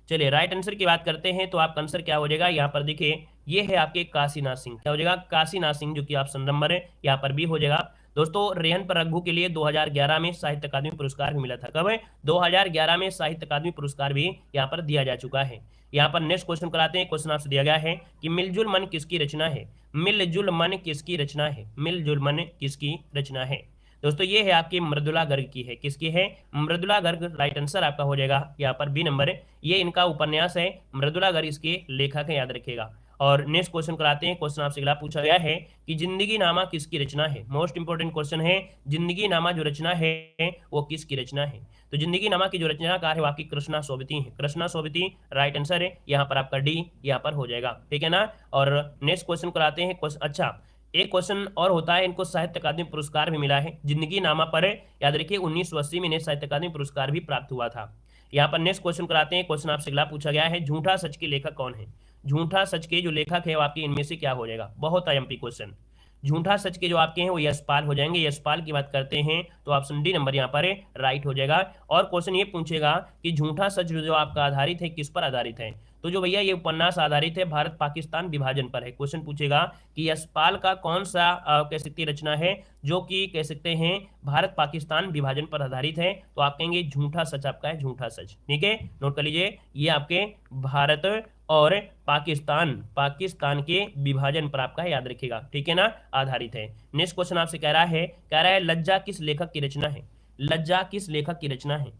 S1: चलिए राइट आंसर की बात करते हैं तो आपका आंसर क्या हो जाएगा? यहाँ पर देखिए ये है आपके काशीनाथ सिंह। क्या हो जाएगा? काशीनाथ सिंह, जो कि ऑप्शन नंबर है यहाँ पर भी हो जाएगा। दोस्तों रेहन पर रघु के लिए 2011 में साहित्य अकादमी पुरस्कार भी मिला था। कब है? 2011 में साहित्य अकादमी पुरस्कार भी यहाँ पर दिया जा चुका है। यहाँ पर नेक्स्ट क्वेश्चन कराते हैं। क्वेश्चन आपसे दिया गया है कि मिलजुल मन किसकी रचना है? मिलजुल मन किसकी रचना है? मिलजुल मन किसकी रचना है? दोस्तों ये है आपकी मृदुला गर्ग की है। किसकी है? मृदुला गर्ग। राइट आंसर आपका हो जाएगा यहाँ पर बी नंबर है, ये इनका उपन्यास है। मृदुला गर्ग इसके लेखक है, याद रखिएगा। और नेक्स्ट क्वेश्चन कराते हैं। क्वेश्चन आपसे अगला पूछा गया है कि जिंदगी नामा किसकी रचना है? मोस्ट इंपोर्टेंट क्वेश्चन है, जिंदगी नामा जो रचना है वो किसकी रचना है? तो जिंदगी नामा की जो रचनाकार है वो आपकी कृष्णा सोबती है। कृष्णा सोबती राइट आंसर है, यहाँ पर आपका डी यहाँ पर हो जाएगा, ठीक है ना। और नेक्स्ट क्वेश्चन कराते हैं। अच्छा एक क्वेश्चन और होता है, इनको साहित्य अकादमी पुरस्कार भी मिला है जिंदगी नामा पर, याद रखिए 1980 में इन्हें साहित्य अकादमी पुरस्कार भी प्राप्त हुआ था। यहाँ पर नेक्स्ट क्वेश्चन कराते हैं। क्वेश्चन आपसे अगला पूछा गया है, झूठा सच के लेखक कौन है? झूठा सच के जो लेखक है वो आपके इनमें से क्या हो जाएगा? बहुत आईएमपी क्वेश्चन। झूठा सच के जो आपके हैं वो यशपाल हो जाएंगे। यशपाल की बात करते हैं तो ऑप्शन डी नंबर यहाँ पर राइट हो जाएगा। और क्वेश्चन ये पूछेगा कि झूठा सच जो आपका आधारित है किस पर आधारित है? तो जो भैया ये उपन्यास आधारित है भारत पाकिस्तान विभाजन पर है। क्वेश्चन पूछेगा कि यशपाल का कौन सा कह सकते रचना है जो कि कह सकते हैं भारत पाकिस्तान विभाजन पर आधारित है? तो आप कहेंगे झूठा सच आपका है, झूठा सच, ठीक है। नोट कर लीजिए, ये आपके भारत और पाकिस्तान के विभाजन पर आपका है, याद रखिएगा, ठीक है ना, आधारित है। नेक्स्ट क्वेश्चन आपसे कह रहा है लज्जा किस लेखक की रचना है? लज्जा किस लेखक की रचना है?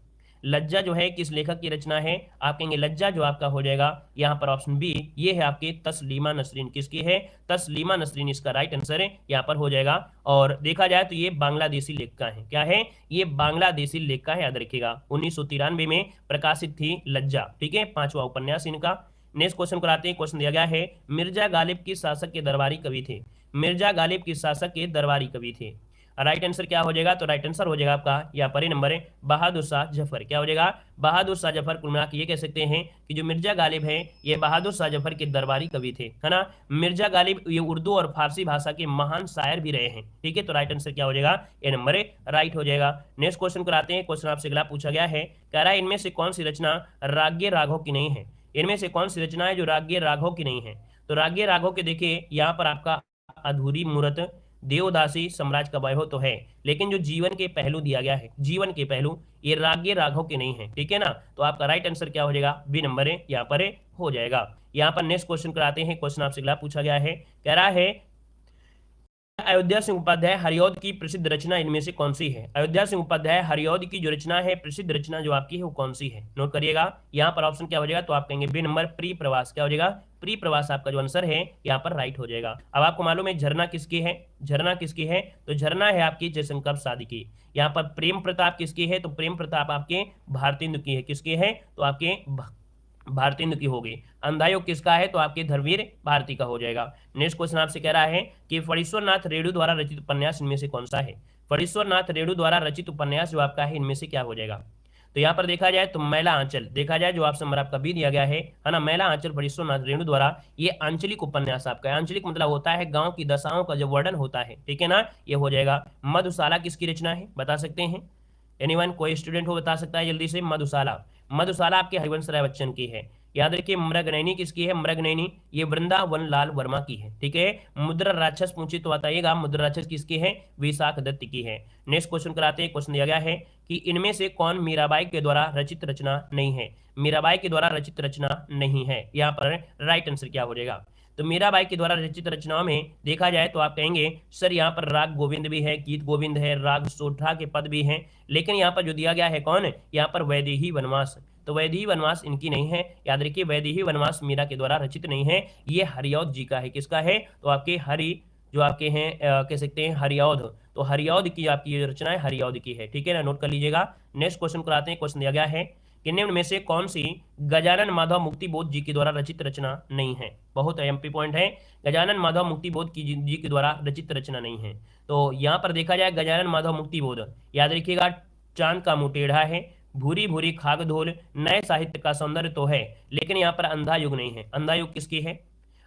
S1: लज्जा जो है किस लेखक की रचना है? आप कहेंगे लज्जा जो आपका हो जाएगा यहाँ पर ऑप्शन बी, ये है आपके तस्लीमा नसरीन। किसकी है? तस्लीमा नसरीन इसका राइट आंसर है, यहाँ पर हो जाएगा। और देखा जाए तो ये बांग्लादेशी लेख का है। क्या है? ये बांग्लादेशी लेख का है, याद रखिएगा। 1993 में प्रकाशित थी लज्जा, ठीक है, 5वां उपन्यास इनका। नेक्स्ट क्वेश्चन कराते हैं। क्वेश्चन दिया गया है मिर्जा गालिब किस शासक के दरबारी कवि थे? मिर्जा गालिब किस शासक के दरबारी कवि थे? राइट आंसर क्या हो जाएगा? तो राइट आंसर हो जाएगा आपका यहाँ पर नंबर है बहादुर शाह जफर। क्या हो जाएगा? बहादुर शाह जफर। कुल मिला के ये कह सकते हैं कि जो मिर्जा गालिब है ये बहादुर शाह जफर के दरबारी कवि थे, है ना। मिर्जा गालिब ये उर्दू और फारसी भाषा के महान शायर भी रहे हैं, ठीक है। तो राइट आंसर क्या हो जाएगा? ये नंबर है, राइट हो जाएगा। नेक्स्ट क्वेश्चन कराते हैं। क्वेश्चन आपसे अगला पूछा गया है, कह रहा है इनमें से कौन सी रचना राग्य राघव की नहीं है? इनमें से कौन सी रचना है जो राग्य राघव की नहीं है? तो राग्य राघव के देखिए यहाँ पर आपका अधूरी मूरत, देवदासी, साम्राज्य का वैभव तो है, लेकिन जो जीवन के पहलू दिया गया है, जीवन के पहलू, ये राग्य राघव के नहीं है, ठीक है ना। तो आपका राइट आंसर क्या हो जाएगा? बी नंबर है, यहाँ पर हो जाएगा। यहाँ पर नेक्स्ट क्वेश्चन कराते हैं। क्वेश्चन आपसे अगला पूछा गया है, कह रहा है अयोध्या सिंह उपाध्याय हरिऔध की प्रसिद्ध रचना इनमें से कौन सी है? अयोध्या सिंह उपाध्याय हरिऔध की जो रचना है, प्रसिद्ध रचना जो आपकी है वो कौन सी है? नोट करिएगा, यहाँ पर ऑप्शन क्या हो जाएगा? तो आप कहेंगे बी नंबर, प्री प्रवास। क्या हो जाएगा? प्री प्रवास आपका जो आंसर है यहाँ पर राइट हो जाएगा। अब आपको मालूम है झरना किसकी है? झरना किसकी है? तो झरना है आपकी जयशंकर प्रसाद की। यहाँ पर प्रेम प्रताप किसकी है? तो प्रेम प्रताप आपके भारतेंदु की है। किसकी है? तो आपके भारतेंदु की होगी। अंधायोग किसका है? तो आपके धर्मवीर भारती का हो जाएगा। नेक्स्ट क्वेश्चन आपसे कह रहा है कि फणीश्वर नाथ रेणु द्वारा रचित उपन्यास इनमें से कौन सा है? फणीश्वर नाथ रेणु द्वारा रचित उपन्यास जो आपका है इनमें से क्या हो जाएगा? तो यहाँ पर देखा जाए तो मैला आंचल, देखा जाए जो ऑप्शन नंबर आपका बी दिया गया है ना, मैला आंचल फणीश्वरनाथ रेणु द्वारा, ये आंचलिक उपन्यास आपका है। आंचलिक मतलब होता है गांव की दशाओं का जो वर्णन होता है, ठीक है ना, ये हो जाएगा। मधुशाला किसकी रचना है, बता सकते हैं? एनीवन, कोई स्टूडेंट हो बता सकता है जल्दी से? मधुशाला, मधुशाला आपके हरिवंश राय बच्चन की है। याद रखिए मृगनयनी किसकी है, मृगनयनी ये वृंदावन लाल वर्मा की है, ठीक है। मुद्रा राक्षस पूछे तो बताइएगा, मुद्रा राक्षस किसकी है, विशाख दत्त की है। नेक्स्ट क्वेश्चन कराते हैं। क्वेश्चन दिया गया है कि इनमें से कौन मीराबाई के द्वारा रचित रचना नहीं है, मीराबाई के द्वारा रचित रचना नहीं है, यहाँ पर राइट आंसर क्या हो जाएगा? तो मीराबाई के द्वारा रचित रचनाओं में देखा जाए तो आप कहेंगे सर यहाँ पर राग गोविंद भी है, गीत गोविंद है, राग सोठा के पद भी हैं, लेकिन यहाँ पर जो दिया गया है कौन, यहाँ पर वैदेही वनवास, तो वैदेही वनवास इनकी नहीं है। याद रखिए वैदेही वनवास मीरा के द्वारा रचित नहीं है, ये हरिऔध जी का है। किसका है? तो आपके हरि जो आपके हैं कह सकते हैं हरिऔध, तो हरिऔध की आपकी ये रचना है, हरिऔध की है, ठीक है ना, नोट कर लीजिएगा। नेक्स्ट क्वेश्चन कराते हैं। क्वेश्चन दिया गया है कि निम्न में से कौन सी गजानन माधव मुक्तिबोध जी के द्वारा रचित रचना नहीं है? बहुत एमपी पॉइंट है, गजानन माधव मुक्तिबोध की जी के द्वारा रचित रचना नहीं है। तो यहाँ पर देखा जाए गजानन माधव मुक्तिबोध, याद रखिएगा चांद का मुंह टेढ़ा है, भूरी भूरी खाग धोल, नए साहित्य का सौंदर्य तो है, लेकिन यहाँ पर अंधा युग नहीं है। अंधा युग किसकी है?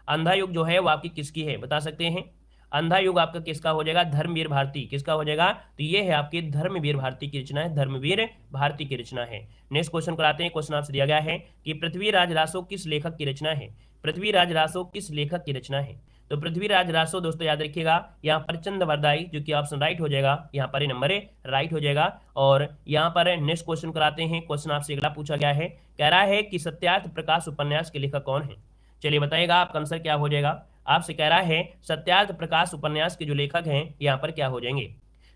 S1: अंधा युग जो है वो आपकी किसकी है, बता सकते हैं? अंधा युग आपका किसका हो जाएगा? धर्मवीर भारती। किसका हो जाएगा? तो ये है आपके धर्मवीर भारती की रचना है, धर्मवीर भारती की रचना है। नेक्स्ट क्वेश्चन कराते हैं। क्वेश्चन आपसे दिया गया है कि पृथ्वीराज रासो किस लेखक की रचना है? पृथ्वीराज रासो किस लेखक की रचना है? तो पृथ्वीराज रासो दोस्तों याद रखिएगा यहाँ पर चंद वरदाई, जो कि ऑप्शन राइट हो जाएगा, यहाँ पर नंबर राइट हो जाएगा। और यहाँ पर नेक्स्ट क्वेश्चन कराते हैं। क्वेश्चन आपसे अगला पूछा गया है, कह रहा है कि सत्यार्थ प्रकाश उपन्यास के लेखक कौन है? चलिए बताइएगा आपका आंसर क्या हो जाएगा? आपसे कह रहा है सत्यार्थ प्रकाश उपन्यास के जो लेखक हैं यहाँ पर क्या हो जाएंगे?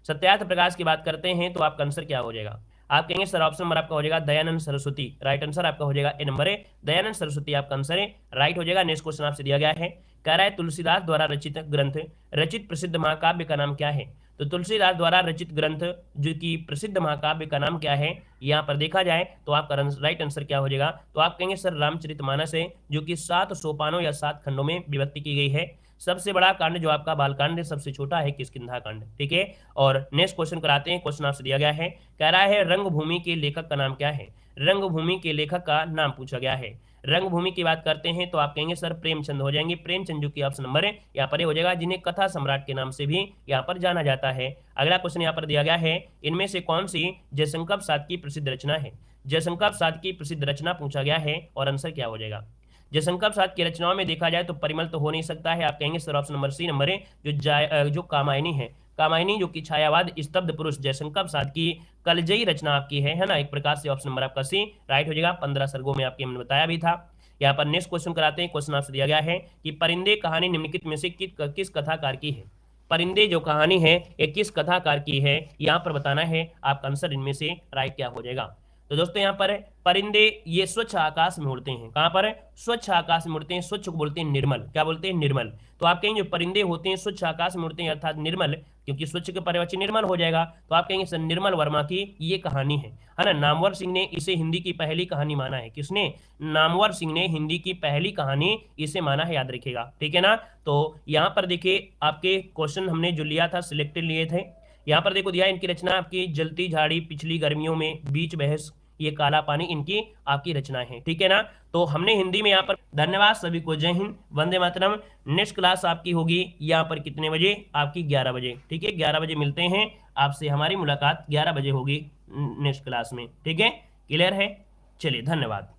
S1: सत्यार्थ प्रकाश की बात करते हैं तो आपका आंसर क्या हो जाएगा? आप कहेंगे सर ऑप्शन नंबर आपका हो जाएगा दयानंद सरस्वती। राइट आंसर आपका हो जाएगा ए नंबर है, दयानंद सरस्वती आपका आंसर है, राइट हो जाएगा। नेक्स्ट क्वेश्चन आपसे दिया गया है, कह रहा है तुलसीदास द्वारा रचित ग्रंथ रचित प्रसिद्ध महाकाव्य का नाम क्या है? तो तुलसीदास द्वारा रचित ग्रंथ जो कि प्रसिद्ध महाकाव्य का नाम क्या है? यहाँ पर देखा जाए तो आपका राइट आंसर क्या हो जाएगा? तो आप कहेंगे सर रामचरितमानस है, जो कि 7 सोपानों या 7 खंडों में विभक्ति की गई है। सबसे बड़ा कांड जो आपका बालकांड है, सबसे छोटा है किष्किंधा कांड, ठीक है। और नेक्स्ट क्वेश्चन कराते हैं। क्वेश्चन आपसे दिया गया है, कह रहा है रंगभूमि के लेखक का नाम क्या है? रंगभूमि के लेखक का नाम पूछा गया है। रंगभूमि की बात करते हैं तो आप कहेंगे सर प्रेमचंद हो जाएंगे, प्रेमचंद जो कि ऑप्शन नंबर है यहाँ पर हो जाएगा, जिन्हें कथा सम्राट के नाम से भी यहाँ पर जाना जाता है। अगला क्वेश्चन यहाँ पर दिया गया है, इनमें से कौन सी जयशंकर प्रसाद की प्रसिद्ध रचना है? जयशंकर प्रसाद की प्रसिद्ध रचना पूछा गया है और आंसर क्या हो जाएगा? जयशंकर प्रसाद की रचनाओं में देखा जाए तो परिमल तो हो नहीं सकता है, आप कहेंगे sir option number C number है, जो कामायनी है, कामायनी जो कि छायावाद स्तब्ध पुरुष जयशंकर प्रसाद की कलजयी रचना आपकी है ना, एक प्रकार से ऑप्शन नंबर आपका सी राइट हो जाएगा। 15 सर्गों में आपके हमने बताया भी था। यहाँ पर नेक्स्ट क्वेश्चन कराते हैं। क्वेश्चन आपसे दिया गया है कि परिंदे कहानी निम्नलिखित में से किस कथाकार की है? परिंदे जो कहानी है ये किस कथाकार की है, यहाँ पर बताना है। आपका आंसर इनमें से राइट क्या हो जाएगा? तो दोस्तों यहाँ पर परिंदे ये स्वच्छ आकाश में उड़ते हैं। कहाँ पर? स्वच्छ आकाश में उड़ते हैं। स्वच्छ को बोलते हैं निर्मल। क्या बोलते हैं? निर्मल। तो आप कहेंगे जो परिंदे होते हैं स्वच्छ आकाश में उड़ते हैं अर्थात निर्मल, क्योंकि स्वच्छ के परिवाची निर्मल हो जाएगा। तो आप कहेंगे सर निर्मल वर्मा की ये कहानी है ना। नामवर सिंह ने इसे हिंदी की पहली कहानी माना है। किसने? नामवर सिंह ने हिंदी की पहली कहानी इसे माना है, याद रखिएगा, ठीक है ना। तो यहाँ पर देखिए आपके क्वेश्चन हमने जो लिया था सिलेक्टेड लिए थे। यहाँ पर देखो दिया इनकी रचना आपकी जलती झाड़ी, पिछली गर्मियों में, बीच बहस, ये काला पानी, इनकी आपकी रचनाएं हैं, ठीक है ना। तो हमने हिंदी में यहाँ पर धन्यवाद सभी को, जय हिंद, वंदे मातरम। नेक्स्ट क्लास आपकी होगी यहाँ पर कितने बजे? आपकी 11 बजे, ठीक है। 11 बजे मिलते हैं आपसे, हमारी मुलाकात 11 बजे होगी नेक्स्ट क्लास में, ठीक है। क्लियर है? चलिए धन्यवाद।